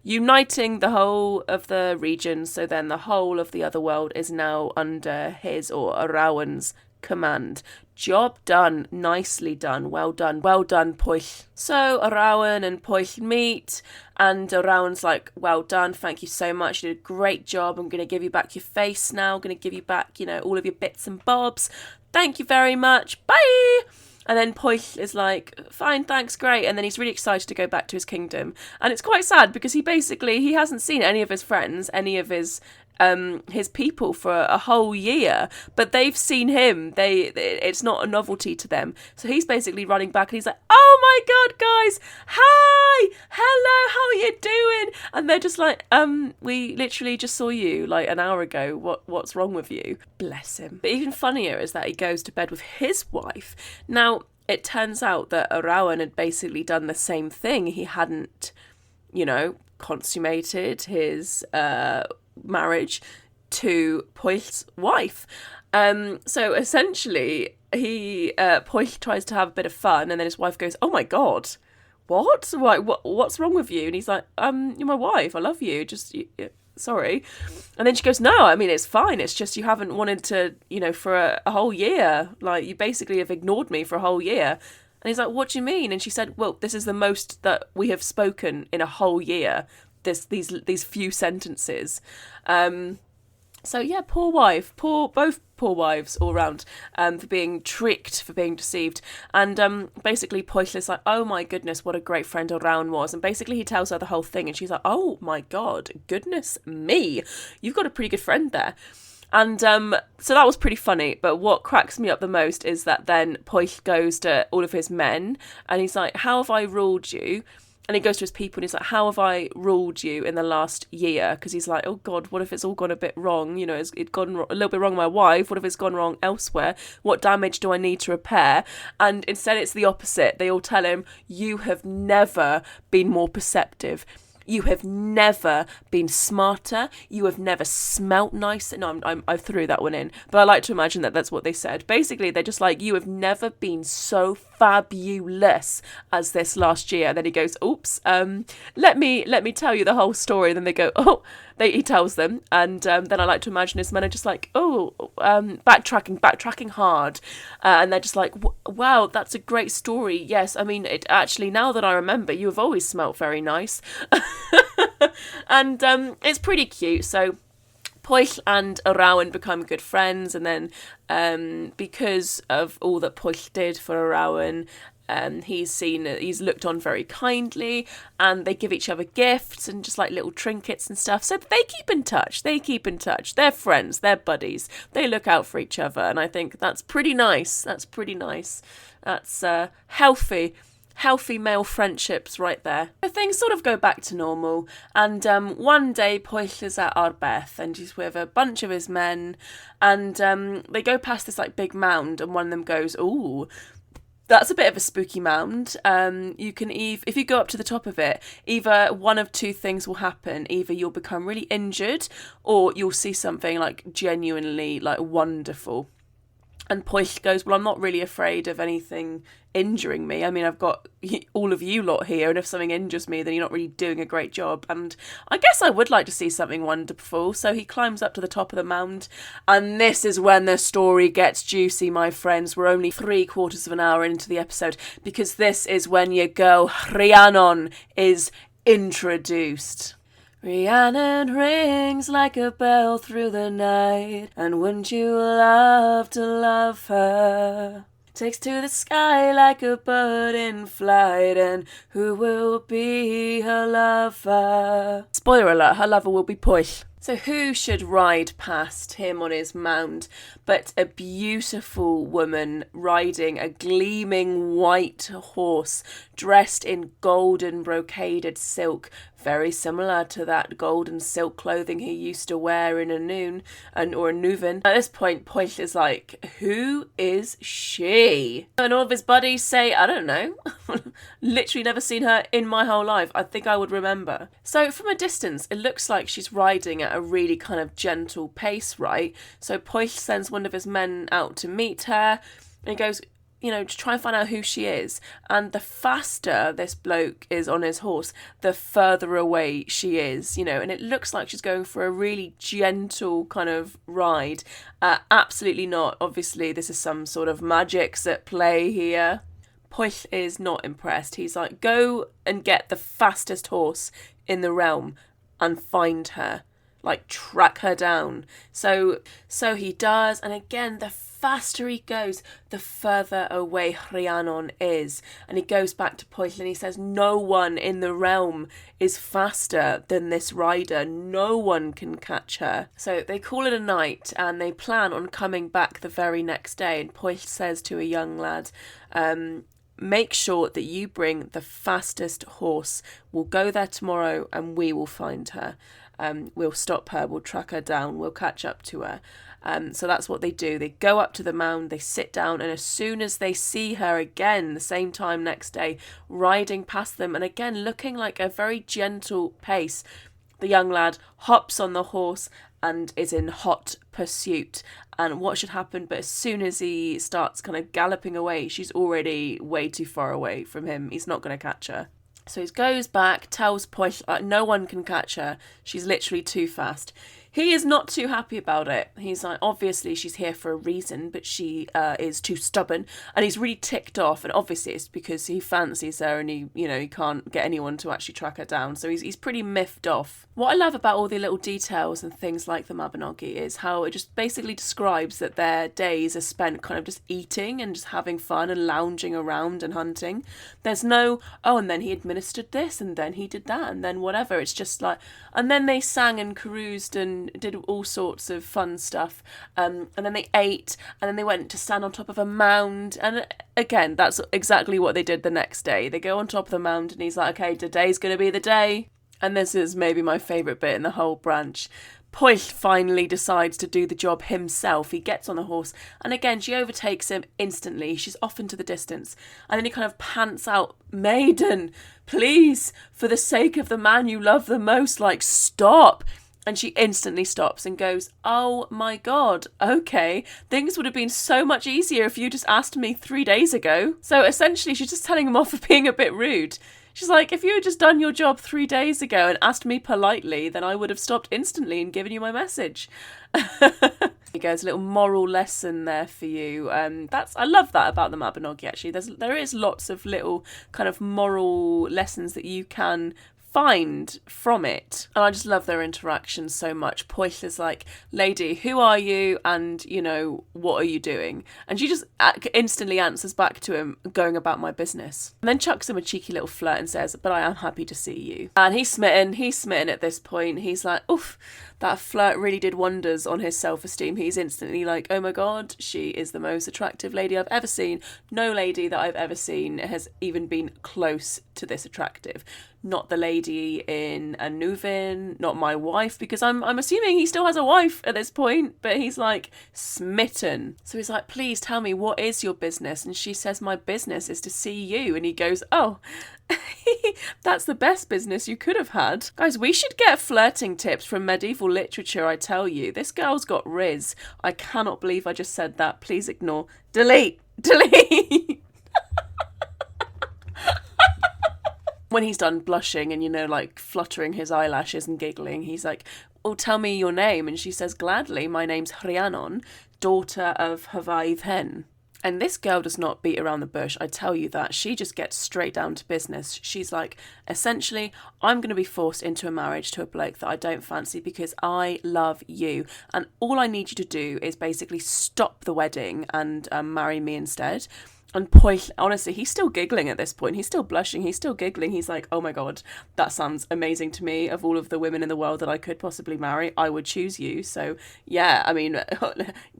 uniting the whole of the region. So then the whole of the other world is now under his or Rowan's command. Job done. Nicely done. Well done, Pwyll. So Rowan and Pwyll meet, and Rowan's like, well done, thank you so much, you did a great job, I'm going to give you back your face now, I'm going to give you back, all of your bits and bobs, thank you very much, bye. And then Pwyll is like, fine, thanks, great. And then he's really excited to go back to his kingdom. And it's quite sad because he hasn't seen any of his friends, any of his his people for a whole year, but they've seen him. It's not a novelty to them. So he's basically running back and he's like, "Oh my God, guys, hi, hello, how are you doing?" And they're just like, "We literally just saw you like an hour ago. What's wrong with you?" Bless him. But even funnier is that he goes to bed with his wife. Now, it turns out that Arawan had basically done the same thing. He hadn't, consummated his marriage to Poil's wife. So essentially, Poil tries to have a bit of fun, and then his wife goes, "Oh my God, what? What's wrong with you?" And he's like, "You're my wife. I love you. Just sorry." And then she goes, "No, I mean, it's fine. It's just you haven't wanted to, for a whole year. Like, you basically have ignored me for a whole year." And he's like, "What do you mean?" And she said, "Well, this is the most that we have spoken in a whole year. These few sentences." So yeah, poor wife, both poor wives all round, for being tricked, for being deceived. And basically Poil is like, "Oh my goodness, what a great friend Arawn was." And basically he tells her the whole thing, and she's like, "Oh my God, goodness me, you've got a pretty good friend there." And so that was pretty funny. But what cracks me up the most is that then Poil goes to all of his men and he's like, "How have I ruled you?" And he goes to his people and he's like, "How have I ruled you in the last year?" Because he's like, "Oh God, what if it's all gone a bit wrong? It's gone a little bit wrong with my wife. What if it's gone wrong elsewhere? What damage do I need to repair?" And instead it's the opposite. They all tell him, "You have never been more perceptive. You have never been smarter. You have never smelt nicer." No, I threw that one in. But I like to imagine that that's what they said. Basically, they're just like, "You have never been so fabulous as this last year." And then he goes, "Oops, let me tell you the whole story." And then they go, "Oh," he tells them. And then I like to imagine his men are just like, "Oh, backtracking hard." And they're just like, "Wow, that's a great story. Yes, I mean, it actually, now that I remember, you have always smelt very nice." And it's pretty cute. So Poil and Arawn become good friends, and then because of all that Poil did for Arawn, he's looked on very kindly, and they give each other gifts and just like little trinkets and stuff. So they keep in touch. They're friends. They're buddies. They look out for each other, and I think that's pretty nice. That's healthy male friendships right there. So things sort of go back to normal, and one day Poil is at Arbeth and he's with a bunch of his men, and they go past this like big mound, and one of them goes, "Ooh, that's a bit of a spooky mound. You can if you go up to the top of it, either one of two things will happen. Either you'll become really injured, or you'll see something like genuinely like wonderful." And Poil goes, "Well, I'm not really afraid of anything injuring me. I mean, I've got all of you lot here, and if something injures me, then you're not really doing a great job. And I guess I would like to see something wonderful." So he climbs up to the top of the mound, and this is when the story gets juicy, my friends. We're only 3/4 of an hour into the episode, because this is when your girl Rhiannon is introduced. "Rhiannon rings like a bell through the night, and wouldn't you love to love her? Takes to the sky like a bird in flight, and who will be her lover?" Spoiler alert, her lover will be Poil. So who should ride past him on his mound but a beautiful woman riding a gleaming white horse dressed in golden brocaded silk, very similar to that golden silk clothing he used to wear in or a Nuven. At this point, Poil is like, "Who is she?" And all of his buddies say, "I don't know." Literally never seen her in my whole life. I think I would remember. So from a distance, it looks like she's riding at a really kind of gentle pace, right? So Poil sends one of his men out to meet her, and he goes, to try and find out who she is. And the faster this bloke is on his horse, the further away she is, and it looks like she's going for a really gentle kind of ride. Absolutely not. Obviously, this is some sort of magics at play here. Poil is not impressed. He's like, "Go and get the fastest horse in the realm and find her. Like, track her down." So he does, and again, the faster he goes, the further away Rhiannon is. And he goes back to Pwyll and he says, no one in the realm is faster than this rider. No one can catch her. So they call it a night and they plan on coming back the very next day. And Pwyll says to a young lad, make sure that you bring the fastest horse. We'll go there tomorrow and we will find her. We'll stop her, we'll track her down, we'll catch up to her. So that's what they do. They go up to the mound, they sit down, and as soon as they see her again, the same time next day, riding past them, and again looking like a very gentle pace, the young lad hops on the horse and is in hot pursuit. And what should happen, but as soon as he starts kind of galloping away, she's already way too far away from him. He's not going to catch her. So he goes back, tells Pwyll, no one can catch her. She's literally too fast. He is not too happy about it. He's like, obviously she's here for a reason, but she is too stubborn. And he's really ticked off. And obviously it's because he fancies her and he can't get anyone to actually track her down. So he's pretty miffed off. What I love about all the little details and things like the Mabinogi is how it just basically describes that their days are spent kind of just eating and just having fun and lounging around and hunting. There's no, and then he administered this and then he did that and then whatever. It's just like, and then they sang and caroused and did all sorts of fun stuff, and then they ate, and then they went to stand on top of a mound, and again that's exactly what they did the next day. They go on top of the mound and he's like, okay, today's gonna be the day. And this is maybe my favourite bit in the whole branch. Pwyll finally decides to do the job himself. He gets on the horse and again she overtakes him instantly. She's off into the distance and then he kind of pants out, maiden, please, for the sake of the man you love the most, like, stop. And she instantly stops and goes, oh my God, okay, things would have been so much easier if you just asked me 3 days ago. So essentially she's just telling him off for being a bit rude. She's like, if you had just done your job 3 days ago and asked me politely, then I would have stopped instantly and given you my message. There goes a little moral lesson there for you. I love that about the Mabinogi, actually. There is lots of little kind of moral lessons that you can find from it, and I just love their interaction so much. Pwyll is like, lady, who are you, and what are you doing? And she just instantly answers back to him, going about my business, and then chucks him a cheeky little flirt and says, but I am happy to see you. And he's smitten at this point. He's like, oof, that flirt really did wonders on his self-esteem. He's instantly like, oh my God, she is the most attractive lady I've ever seen. No lady that I've ever seen has even been close to this attractive. Not the lady in a Nuvin, not my wife, because I'm assuming he still has a wife at this point, but he's like smitten. So he's like, please tell me, what is your business? And she says, my business is to see you. And he goes, oh, that's the best business you could have had. Guys, we should get flirting tips from medieval literature, I tell you. This girl's got riz. I cannot believe I just said that. Please ignore. Delete. When he's done blushing and, like fluttering his eyelashes and giggling, he's like, oh, tell me your name. And she says, gladly, my name's Rhiannon, daughter of Hyvarth Hen. And this girl does not beat around the bush, I tell you that. She just gets straight down to business. She's like, essentially, I'm going to be forced into a marriage to a bloke that I don't fancy because I love you. And all I need you to do is basically stop the wedding and marry me instead. And Pwyll, honestly, he's still giggling at this point. He's still blushing. He's still giggling. He's like, oh my God, that sounds amazing to me. Of all of the women in the world that I could possibly marry, I would choose you. So yeah, I mean,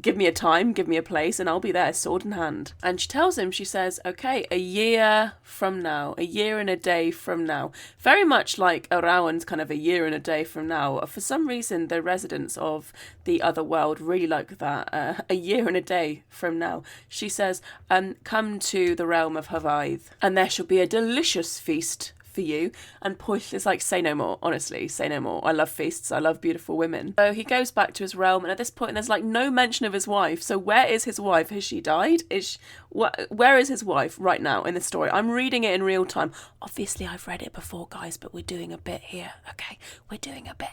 give me a time, give me a place, and I'll be there, sword in hand. And she tells him, she says, okay, a year from now, a year and a day from now. Very much like Arawan's kind of a year and a day from now. For some reason, the residents of the other world really like that. A year and a day from now. She says, come to the realm of Hyvarth, and there shall be a delicious feast for you. And Pwyll is like, say no more, honestly, say no more. I love feasts, I love beautiful women. So he goes back to his realm, and at this point there's like no mention of his wife. So where is his wife? Has she died? Where is his wife right now in the story? I'm reading it in real time. Obviously I've read it before, guys, but we're doing a bit here, okay? We're doing a bit.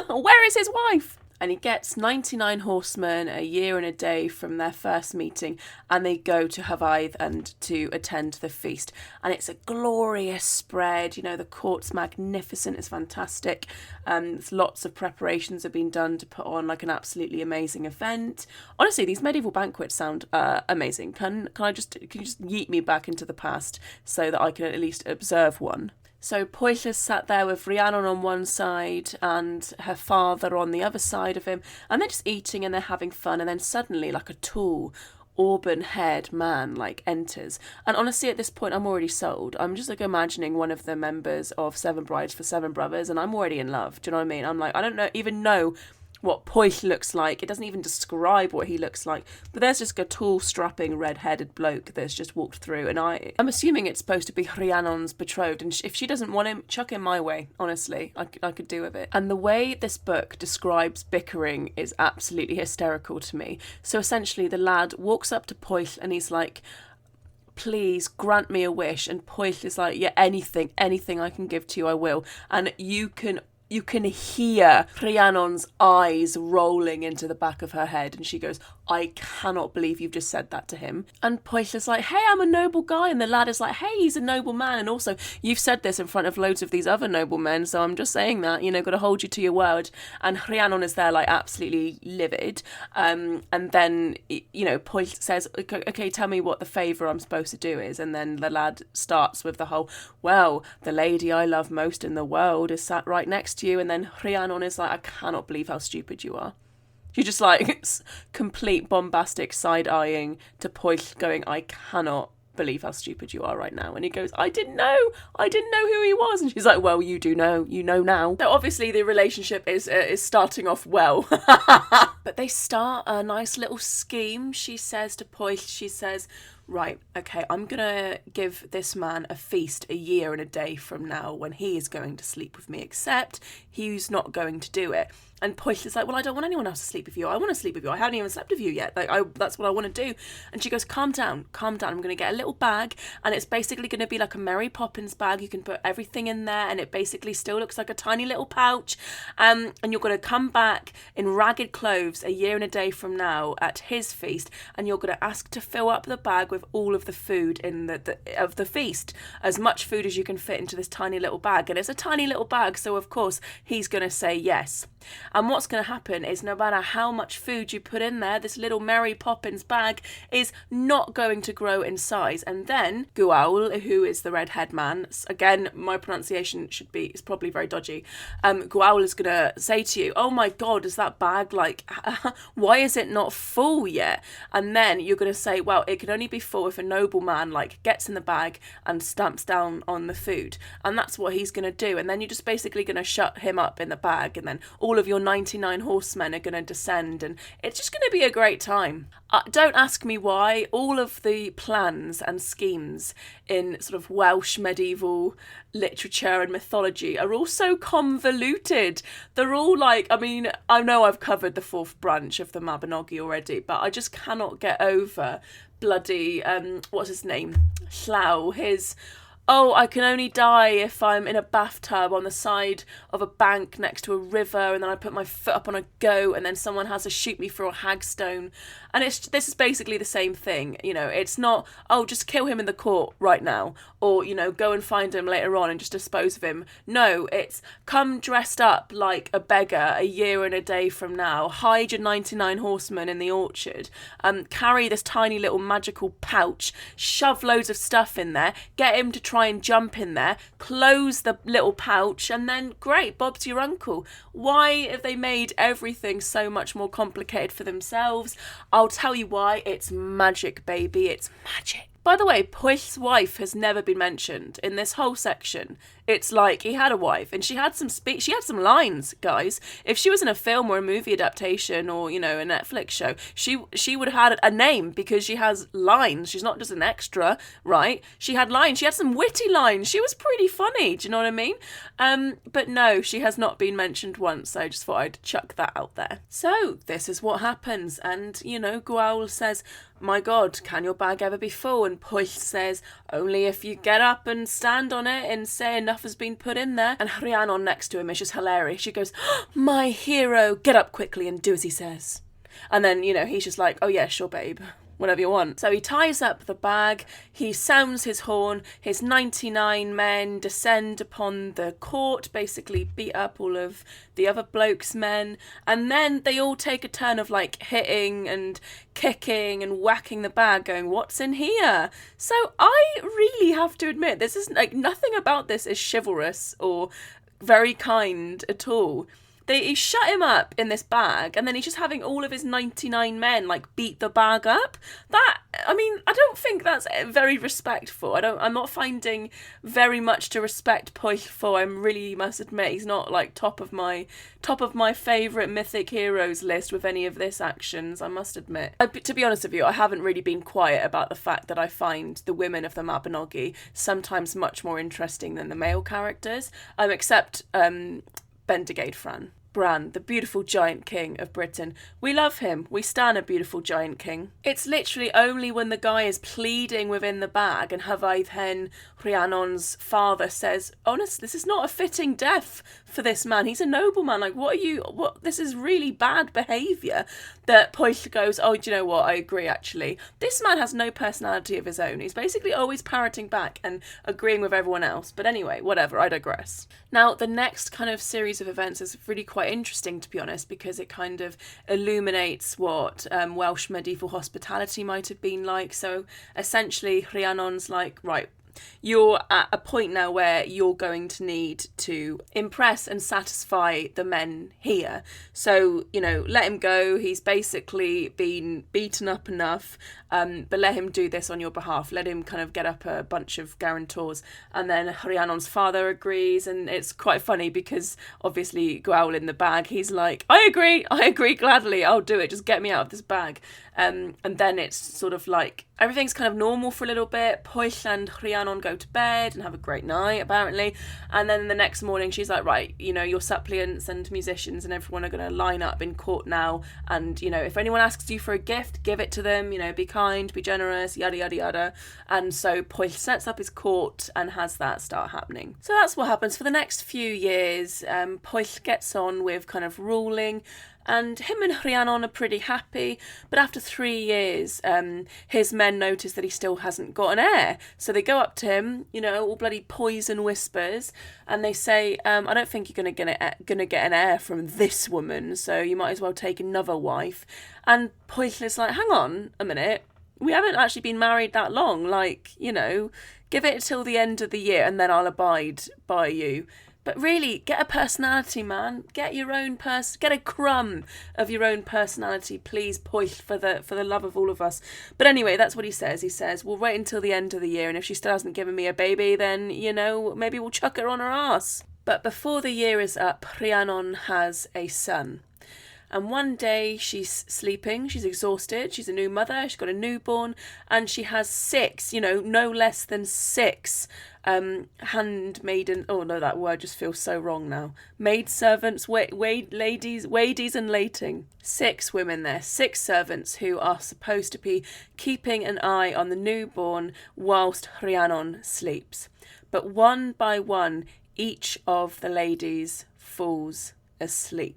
Where is his wife? and he gets 99 horsemen a year and a day from their first meeting, and they go to Hythe and to attend the feast. And it's a glorious spread, you know, the court's magnificent, it's fantastic. There's lots of preparations have been done to put on like an absolutely amazing event. Honestly, these medieval banquets sound amazing. Can you just yeet me back into the past so that I can at least observe one? So Pwyll sat there with Rhiannon on one side and her father on the other side of him, and they're just eating and they're having fun, and then suddenly like a tall auburn-haired man like enters, and honestly at this point I'm already sold. I'm just like imagining one of the members of Seven Brides for Seven Brothers, and I'm already in love. Do you know what I mean? I'm like, I don't even know what Pwyll looks like. It doesn't even describe what he looks like. But there's just a tall, strapping, red-headed bloke that's just walked through. And I'm assuming it's supposed to be Rhiannon's betrothed. And if she doesn't want him, chuck him my way, honestly. I could do with it. And the way this book describes bickering is absolutely hysterical to me. So essentially, the lad walks up to Pwyll and he's like, please grant me a wish. And Pwyll is like, yeah, anything I can give to you, I will. And you can hear Rhiannon's eyes rolling into the back of her head, and she goes, I cannot believe you've just said that to him. And Pwyll is like, hey, I'm a noble guy. And the lad is like, hey, he's a noble man. And also, you've said this in front of loads of these other noble men, so I'm just saying that, you know, got to hold you to your word. And Rhiannon is there, like, absolutely livid. And then, you know, Pwyll says, okay, tell me what the favour I'm supposed to do is. And then the lad starts with the whole, well, the lady I love most in the world is sat right next to you. And then Rhiannon is like, I cannot believe how stupid you are. She's just like complete bombastic side-eyeing to Pwyll, going, I cannot believe how stupid you are right now. And he goes, I didn't know who he was. And she's like, well, you know now. So obviously the relationship is starting off well. But they start a nice little scheme. She says to Pwyll, she says, right, okay, I'm going to give this man a feast a year and a day from now when he is going to sleep with me, except he's not going to do it. And Pwyll is like, well, I don't want anyone else to sleep with you. I want to sleep with you. I haven't even slept with you yet. Like, that's what I want to do. And she goes, calm down. I'm going to get a little bag, and it's basically going to be like a Mary Poppins bag. You can put everything in there, and it basically still looks like a tiny little pouch. And you're going to come back in ragged clothes a year and a day from now at his feast, and you're going to ask to fill up the bag with all of the food in of the feast, as much food as you can fit into this tiny little bag. And it's a tiny little bag, so of course he's going to say yes. And what's going to happen is no matter how much food you put in there, this little Mary Poppins bag is not going to grow in size. And then Gwawl, who is the red-haired man, again, my pronunciation is probably very dodgy. Gwawl is going to say to you, oh my God, is that bag like, why is it not full yet? And then you're going to say, well, it can only be full if a nobleman like gets in the bag and stamps down on the food. And that's what he's going to do. And then you're just basically going to shut him up in the bag, and then all of your 99 horsemen are going to descend, and it's just going to be a great time. Don't ask me why. All of the plans and schemes in sort of Welsh medieval literature and mythology are all so convoluted. They're all like, I mean, I know I've covered the fourth branch of the Mabinogi already, but I just cannot get over bloody, what's his name? Llaw, his... oh, I can only die if I'm in a bathtub on the side of a bank next to a river, and then I put my foot up on a goat, and then someone has to shoot me through a hagstone. And this is basically the same thing. You know, it's not, oh, just kill him in the court right now, or, you know, go and find him later on and just dispose of him. No, it's come dressed up like a beggar a year and a day from now, hide your 99 horsemen in the orchard, carry this tiny little magical pouch, shove loads of stuff in there, get him to try and jump in there, close the little pouch, and then great, Bob's your uncle. Why have they made everything so much more complicated for themselves? I'll tell you why. It's magic, baby. It's magic. By the way, Pwyll's wife has never been mentioned in this whole section. It's like he had a wife and she had some she had some lines, guys. If she was in a film or a movie adaptation or, you know, a Netflix show, she would have had a name because she has lines. She's not just an extra, right? She had lines. She had some witty lines. She was pretty funny. Do you know what I mean? But no, she has not been mentioned once. So I just thought I'd chuck that out there. So this is what happens. And, you know, Gwawl says, my God, can your bag ever be full? And Pwyll says, only if you get up and stand on it and say enough has been put in there. And Rhiannon next to him is just hilarious. She goes, my hero, get up quickly and do as he says. And then, he's just like, oh yeah, sure, babe. Whatever you want. So he ties up the bag, he sounds his horn, his 99 men descend upon the court, basically beat up all of the other blokes' men, and then they all take a turn of hitting and kicking and whacking the bag, going, what's in here? So I really have to admit, this is nothing about this is chivalrous or very kind at all. He shut him up in this bag, and then he's just having all of his 99 men beat the bag up. I don't think that's very respectful. I'm not finding very much to respect Pwyll for. I really must admit he's not top of my favourite mythic heroes list with any of this actions. I must admit. To be honest with you, I haven't really been quiet about the fact that I find the women of the Mabinogi sometimes much more interesting than the male characters. Except Bendigeid Bran, the beautiful giant king of Britain. We love him. We stan a beautiful giant king. It's literally only when the guy is pleading within the bag and Hyvaid Hen, Rhiannon's father, says, honestly, this is not a fitting death for this man. He's a nobleman. This is really bad behaviour. That Pwyll goes, oh, do you know what? I agree, actually. This man has no personality of his own. He's basically always parroting back and agreeing with everyone else. But anyway, whatever, I digress. Now, the next kind of series of events is really quite interesting, to be honest, because it kind of illuminates what Welsh medieval hospitality might have been like. So essentially, Rhiannon's right, you're at a point now where you're going to need to impress and satisfy the men here. So, let him go. He's basically been beaten up enough, but let him do this on your behalf. Let him kind of get up a bunch of guarantors. And then Rhiannon's father agrees, and it's quite funny because obviously Gwawl in the bag, he's like, I agree gladly, I'll do it, just get me out of this bag. And then it's sort of everything's kind of normal for a little bit. Pwyll and Rhiannon go to bed and have a great night, apparently. And then the next morning she's like, right, your suppliants and musicians and everyone are going to line up in court now. And, if anyone asks you for a gift, give it to them, be kind, be generous, yada, yada, yada. And so Pwyll sets up his court and has that start happening. So that's what happens for the next few years. Pwyll gets on with kind of ruling, and him and Rhiannon are pretty happy, but after 3 years, his men notice that he still hasn't got an heir. So they go up to him, all bloody poison whispers, and they say, I don't think you're gonna get an heir from this woman, so you might as well take another wife. And Pwyll is like, hang on a minute, we haven't actually been married that long, give it till the end of the year and then I'll abide by you. But really, get a personality, man. Get your own get a crumb of your own personality, please, Pwyll, for the love of all of us. But anyway, that's what he says. He says, we'll wait until the end of the year, and if she still hasn't given me a baby, then, maybe we'll chuck her on her arse. But before the year is up, Rhiannon has a son. And one day she's sleeping, she's exhausted, she's a new mother, she's got a newborn, and she has 6, no less than 6 handmaiden, oh no, that word just feels so wrong now. Maidservants, ladies and layting. 6 women there, 6 servants who are supposed to be keeping an eye on the newborn whilst Rhiannon sleeps. But one by one, each of the ladies falls asleep.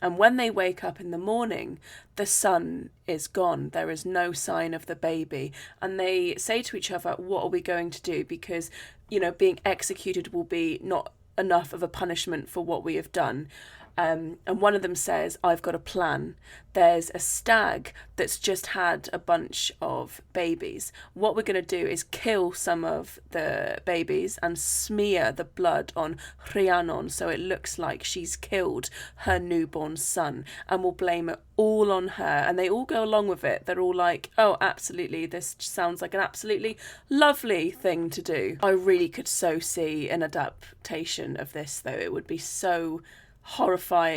And when they wake up in the morning, the son is gone. There is no sign of the baby. And they say to each other, what are we going to do? Because, being executed will be not enough of a punishment for what we have done. And one of them says, I've got a plan. There's a stag that's just had a bunch of babies. What we're going to do is kill some of the babies and smear the blood on Rhiannon so it looks like she's killed her newborn son, and we'll blame it all on her. And they all go along with it. They're all like, oh, absolutely, this sounds like an absolutely lovely thing to do. I really could so see an adaptation of this, though. It would be so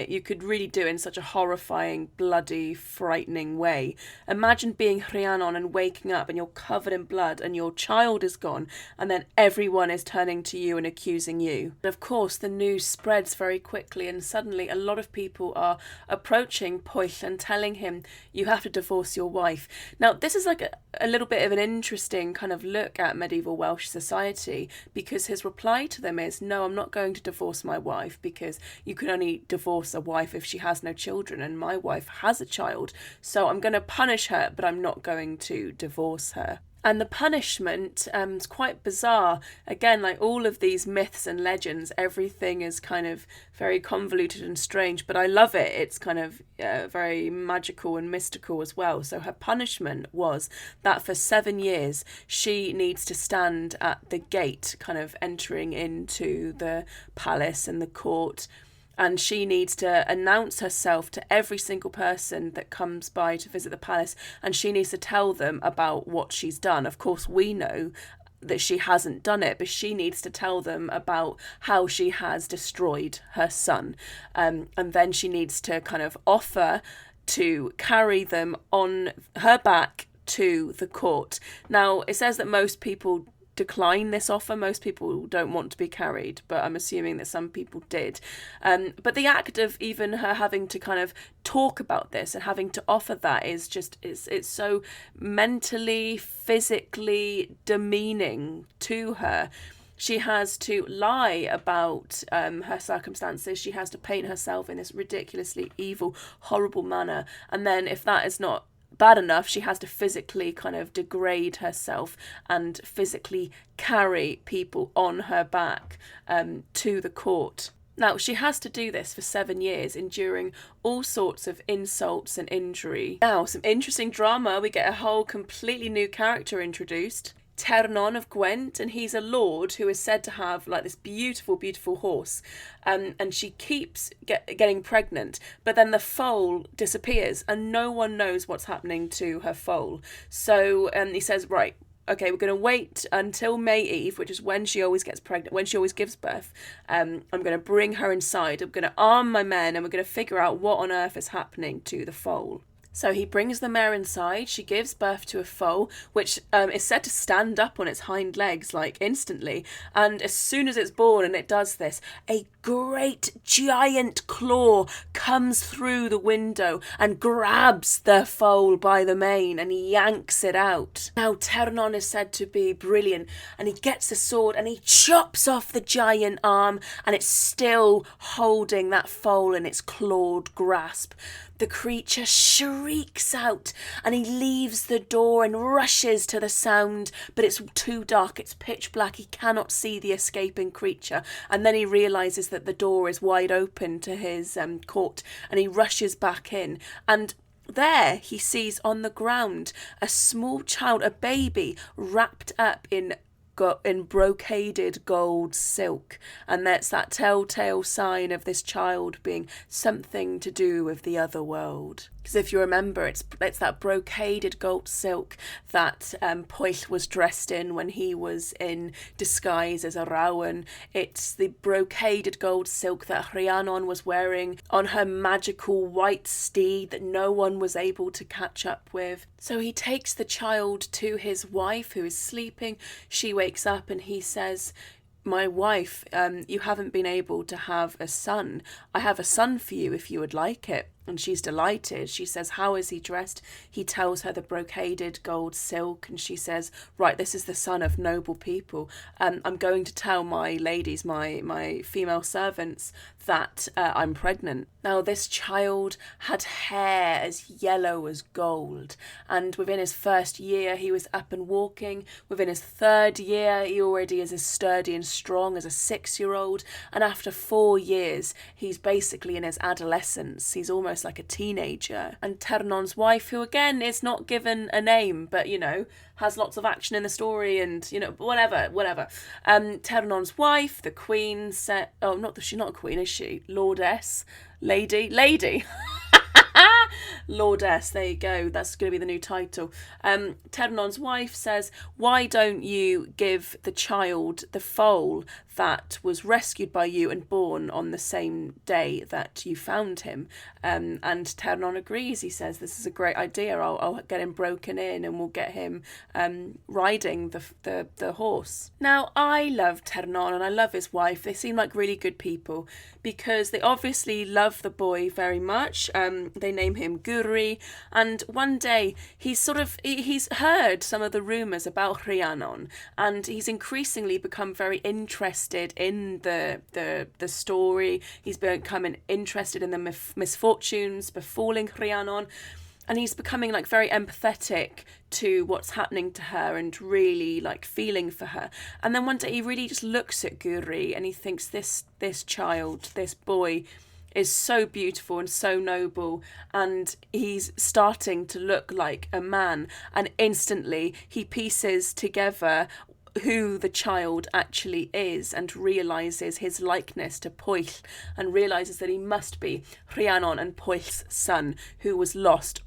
you could really do it in such a horrifying, bloody, frightening way. Imagine being Rhiannon and waking up and you're covered in blood and your child is gone, and then everyone is turning to you and accusing you. And of course, the news spreads very quickly, and suddenly a lot of people are approaching Pwyll and telling him, you have to divorce your wife. Now, this is like a little bit of an interesting kind of look at medieval Welsh society, because his reply to them is, no, I'm not going to divorce my wife, because you can only divorce a wife if she has no children, and my wife has a child, so I'm going to punish her, but I'm not going to divorce her. And the punishment is quite bizarre. Again, like all of these myths and legends, everything is kind of very convoluted and strange, but I love it. It's kind of very magical and mystical as well. So her punishment was that for 7 years, she needs to stand at the gate, kind of entering into the palace and the court, and she needs to announce herself to every single person that comes by to visit the palace, and she needs to tell them about what she's done. Of course, we know that she hasn't done it, but she needs to tell them about how she has destroyed her son. And then she needs to kind of offer to carry them on her back to the court. Now, it says that most people decline this offer. Most people don't want to be carried, but I'm assuming that some people did. But the act of even her having to kind of talk about this and having to offer that is just, it's so mentally, physically demeaning to her. She has to lie about her circumstances. She has to paint herself in this ridiculously evil, horrible manner. And then if that is not bad enough, she has to physically kind of degrade herself and physically carry people on her back to the court. Now, she has to do this for 7 years, enduring all sorts of insults and injury. Now, some interesting drama. We get a whole completely new character introduced. Ternon of Gwent, and he's a lord who is said to have like this beautiful, beautiful horse, and she keeps getting pregnant, but then the foal disappears and no one knows what's happening to her foal. So he says, right, okay, we're going to wait until May Eve, which is when she always gets pregnant, when she always gives birth. I'm going to bring her inside, I'm going to arm my men, and we're going to figure out what on earth is happening to the foal. So he brings the mare inside, she gives birth to a foal, which is said to stand up on its hind legs, like, instantly. And as soon as it's born and it does this, a great giant claw comes through the window and grabs the foal by the mane and yanks it out. Now, Ternon is said to be brilliant, and he gets a sword and he chops off the giant arm, and it's still holding that foal in its clawed grasp. The creature shrieks out and he leaves the door and rushes to the sound, but it's too dark, it's pitch black, he cannot see the escaping creature, and then he realises that the door is wide open to his court, and he rushes back in, and there he sees on the ground a small child, a baby, wrapped up in brocaded gold silk, and that's that telltale sign of this child being something to do with the other world. Because if you remember, it's that brocaded gold silk that Pwyll was dressed in when he was in disguise as a Rowan. It's the brocaded gold silk that Rhiannon was wearing on her magical white steed that no one was able to catch up with. So he takes the child to his wife, who is sleeping. She wakes up and he says, my wife, you haven't been able to have a son. I have a son for you if you would like it. And she's delighted. She says, how is he dressed? He tells her the brocaded gold silk, and she says, right, this is the son of noble people. I'm going to tell my ladies, my female servants, that I'm pregnant. Now, this child had hair as yellow as gold, and within his first year he was up and walking. Within his third year he already is as sturdy and strong as a 6-year-old, and after 4 years he's basically in his adolescence. He's almost like a teenager. And Ternon's wife, who again is not given a name, but has lots of action in the story, and whatever. Ternon's wife, the queen, said, she's not a queen, is she? Lordess, lady. Lordess, there you go. That's going to be the new title. Ternon's wife says, why don't you give the child the foal that was rescued by you and born on the same day that you found him? And Ternon agrees. He says, this is a great idea. I'll get him broken in and we'll get him riding the horse. Now, I love Ternon and I love his wife. They seem like really good people because they obviously love the boy very much. They name him Guri, and one day he's heard some of the rumours about Rhiannon, and he's increasingly become very interested in the story. He's becoming interested in the misfortunes befalling Rhiannon, and he's becoming like very empathetic to what's happening to her and really like feeling for her. And then one day he really just looks at Guri and he thinks this child, this boy, is so beautiful and so noble, and he's starting to look like a man, and instantly he pieces together who the child actually is and realises his likeness to Pwyll, and realises that he must be Rhiannon and Pwyll's son, who was lost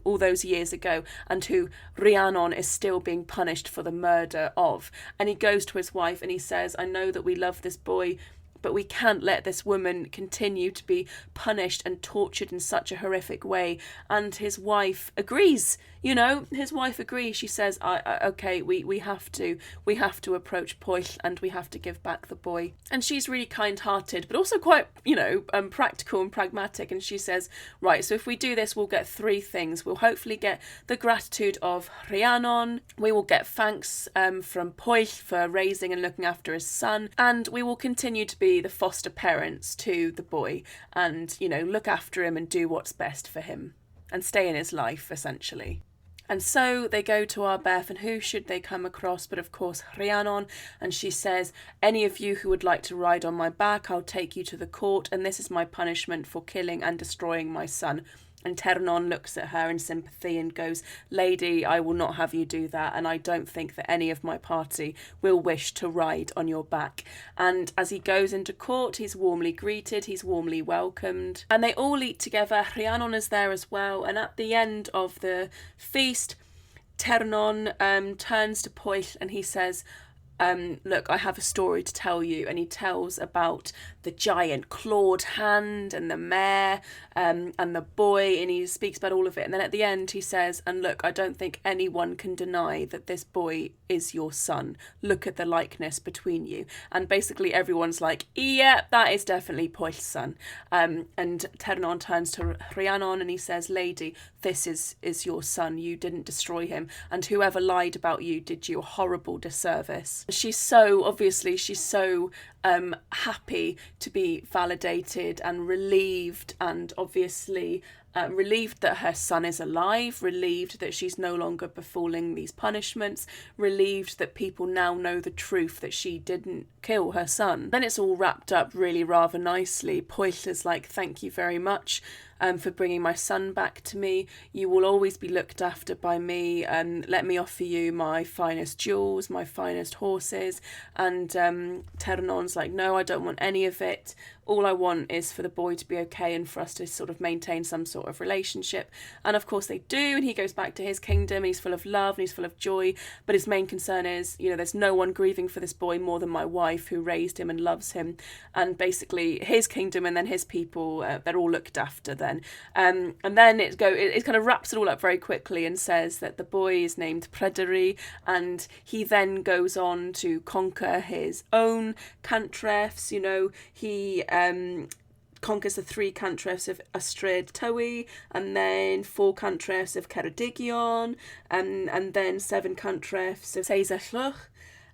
all those years ago, and who Rhiannon is still being punished for the murder of. And he goes to his wife and he says, I know that we love this boy, but we can't let this woman continue to be punished and tortured in such a horrific way. And his wife agrees. His wife agrees. She says, okay, we have to approach Pwyll and we have to give back the boy. And she's really kind-hearted, but also quite, practical and pragmatic. And she says, right, so if we do this, we'll get three things. We'll hopefully get the gratitude of Rhiannon. We will get thanks from Pwyll for raising and looking after his son. And we will continue to be the foster parents to the boy and, look after him and do what's best for him and stay in his life, essentially. And so they go to Arbeth, and who should they come across but, of course, Rhiannon. And she says, any of you who would like to ride on my back, I'll take you to the court, and this is my punishment for killing and destroying my son. And Ternon looks at her in sympathy and goes, lady, I will not have you do that, and I don't think that any of my party will wish to ride on your back. And as he goes into court, he's warmly greeted, he's warmly welcomed, and they all eat together. Rhiannon is there as well, and at the end of the feast, Ternon turns to Pwyll and he says, look, I have a story to tell you. And he tells about the giant clawed hand and the mare and the boy, and he speaks about all of it. And then at the end he says, and look, I don't think anyone can deny that this boy is your son. Look at the likeness between you. And basically everyone's like, yeah, that is definitely Pwyll's son. And Ternon turns to Rhiannon and he says, lady, this is your son. You didn't destroy him, and whoever lied about you did you a horrible disservice. She's so happy to be validated and relieved, and obviously relieved that her son is alive, relieved that she's no longer befalling these punishments, relieved that people now know the truth that she didn't kill her son. Then it's all wrapped up really rather nicely. Pwyll is like, thank you very much for bringing my son back to me. You will always be looked after by me, and let me offer you my finest jewels, my finest horses. And Ternon's like, no, I don't want any of it. All I want is for the boy to be okay and for us to sort of maintain some sort of relationship. And of course they do, and he goes back to his kingdom, and he's full of love and he's full of joy, but his main concern is, there's no one grieving for this boy more than my wife who raised him and loves him. And basically his kingdom and then his people, they're all looked after then. And then it kind of wraps it all up very quickly and says that the boy is named Pryderi, and he then goes on to conquer his own cantrefs. He conquers the 3 cantrefs of Ystrad Tywi, and then 4 cantrefs of Ceredigion, and then 7 cantrefs of Seisellwch.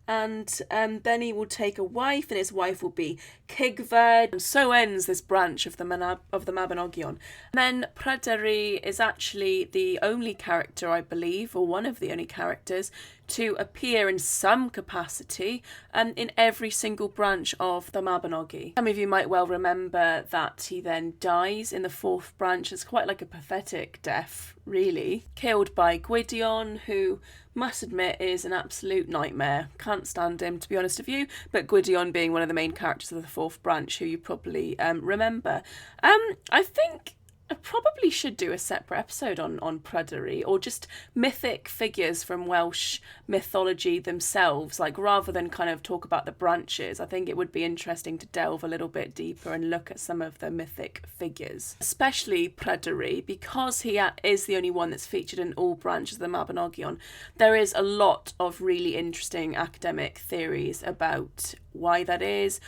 And then he will take a wife, and his wife will be Cigfed. And so ends this branch of the Mabinogion. And then Pryderi is actually the only character, I believe, or one of the only characters, to appear in some capacity in every single branch of the Mabinogi. Some of you might well remember that he then dies in the 4th branch. It's quite like a pathetic death, really. Killed by Gwydion, who, must admit, is an absolute nightmare. Can't stand him, to be honest with you, but Gwydion being one of the main characters of the 4th branch, who you probably remember. I think I probably should do a separate episode on Pryderi, or just mythic figures from Welsh mythology themselves. Like, rather than kind of talk about the branches, I think it would be interesting to delve a little bit deeper and look at some of the mythic figures, especially Pryderi, because he is the only one that's featured in all branches of the Mabinogion. There is a lot of really interesting academic theories about why that is,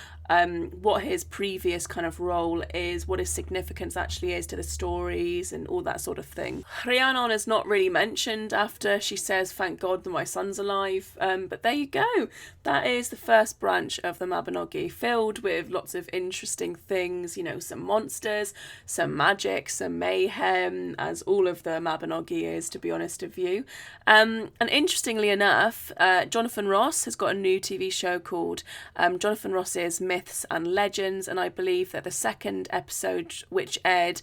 what his previous kind of role is, what his significance actually is to the stories, and all that sort of thing. Rhiannon is not really mentioned after she says, "Thank God that my son's alive," but there you go. That is the first branch of the Mabinogi, filled with lots of interesting things, you know, some monsters, some magic, some mayhem, as all of the Mabinogi is, to be honest with you. And interestingly enough, Jonathan Ross has got a new TV show called Jonathan Ross's Myths and Legends, and I believe that the second episode, which aired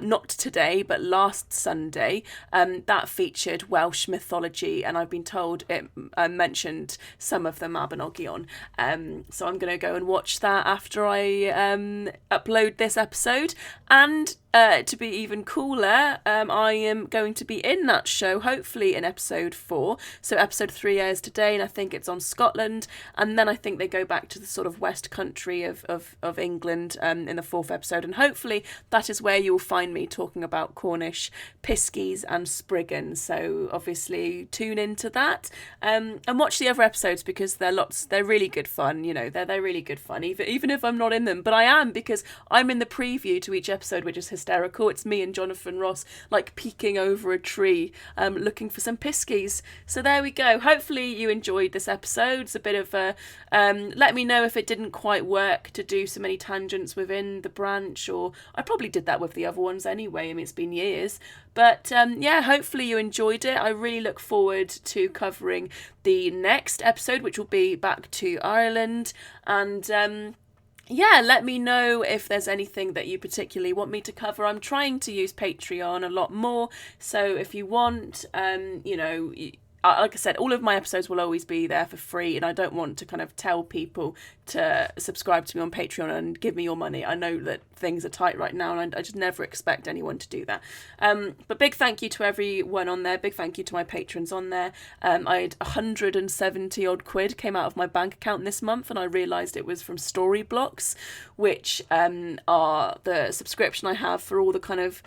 not today but last Sunday, that featured Welsh mythology, and I've been told it mentioned some of the Mabinogion. So I'm going to go and watch that after I upload this episode. And to be even cooler, I am going to be in that show, hopefully in episode 4. So episode 3 airs today, and I think it's on Scotland, and then I think they go back to the sort of west country of England in the 4th episode, and hopefully that is where you'll find me talking about Cornish piskies and spriggans. So obviously tune into that, and watch the other episodes, because they're really good fun, you know, they're really good fun, even if I'm not in them, but I am, because I'm in the preview to each episode, which is hysterical. It's me and Jonathan Ross like peeking over a tree looking for some piskies. So there we go. Hopefully you enjoyed this episode. It's a bit of a let me know if it didn't quite work to do so many tangents within the branch, or I probably did that with the other ones anyway. I mean, it's been years, but yeah, hopefully you enjoyed it. I really look forward to covering the next episode, which will be back to Ireland, and yeah, let me know if there's anything that you particularly want me to cover. I'm trying to use Patreon a lot more, so if you want, you know, like I said, all of my episodes will always be there for free, and I don't want to kind of tell people to subscribe to me on Patreon and give me your money. I know that things are tight right now, and I just never expect anyone to do that. But big thank you to everyone on there. Big thank you to my patrons on there. I had 170 odd quid came out of my bank account this month, and I realised it was from Storyblocks, which are the subscription I have for all the kind of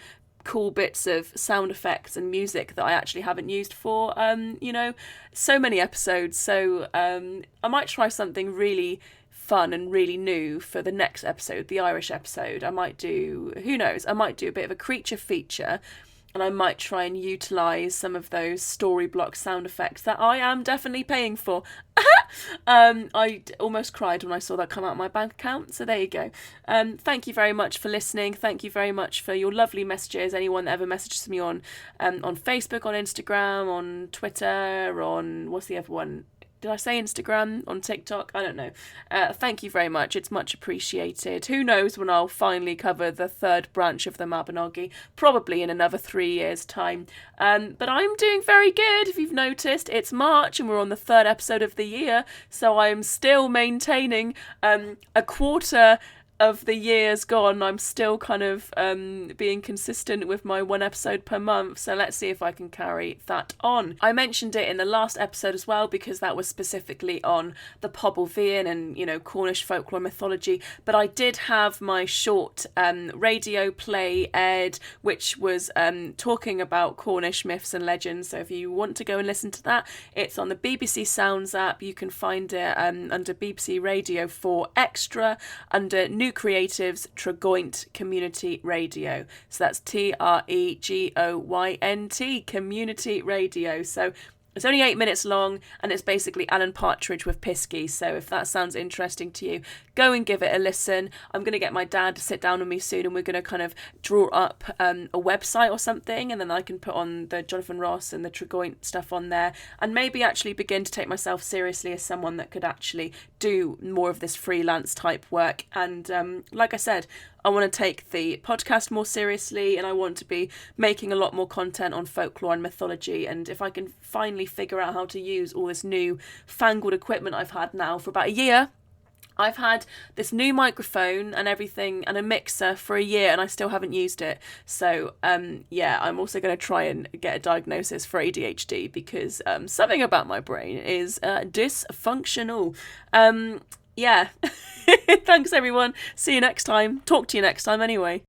cool bits of sound effects and music that I actually haven't used for you know, so many episodes. So I might try something really fun and really new for the next episode, the Irish episode. I might do, who knows, I might do a bit of a creature feature, and I might try and utilise some of those Storyblock sound effects that I am definitely paying for. I almost cried when I saw that come out of my bank account, so there you go. Thank you very much for listening. Thank you very much for your lovely messages. Anyone that ever messages me on Facebook, on Instagram, on Twitter, on, what's the other one? Did I say Instagram? On TikTok? I don't know. Thank you very much. It's much appreciated. Who knows when I'll finally cover the third branch of the Mabinogi? Probably in another 3 years' time. But I'm doing very good. If you've noticed, it's March and we're on the 3rd episode of the year. So I'm still maintaining a quarter of the years gone. I'm still kind of being consistent with my 1 episode per month, so let's see if I can carry that on. I mentioned it in the last episode as well, because that was specifically on the Pobl Fian and, you know, Cornish folklore mythology, but I did have my short radio play aired, which was talking about Cornish myths and legends. So if you want to go and listen to that, it's on the BBC Sounds app. You can find it under BBC Radio 4 Extra, under New Creatives Tregoynt Community Radio. So that's TREGOYNT Community Radio. So it's only 8 minutes long, and it's basically Alan Partridge with Pisky. So if that sounds interesting to you, go and give it a listen. I'm going to get my dad to sit down with me soon, and we're going to kind of draw up a website or something, and then I can put on the Jonathan Ross and the Tregoynt stuff on there, and maybe actually begin to take myself seriously as someone that could actually do more of this freelance type work. And like I said, I want to take the podcast more seriously, and I want to be making a lot more content on folklore and mythology. And if I can finally figure out how to use all this new fangled equipment I've had now for about a year, I've had this new microphone and everything and a mixer for a year and I still haven't used it. So, yeah, I'm also going to try and get a diagnosis for ADHD because something about my brain is dysfunctional. Yeah. Thanks, everyone. See you next time. Talk to you next time anyway.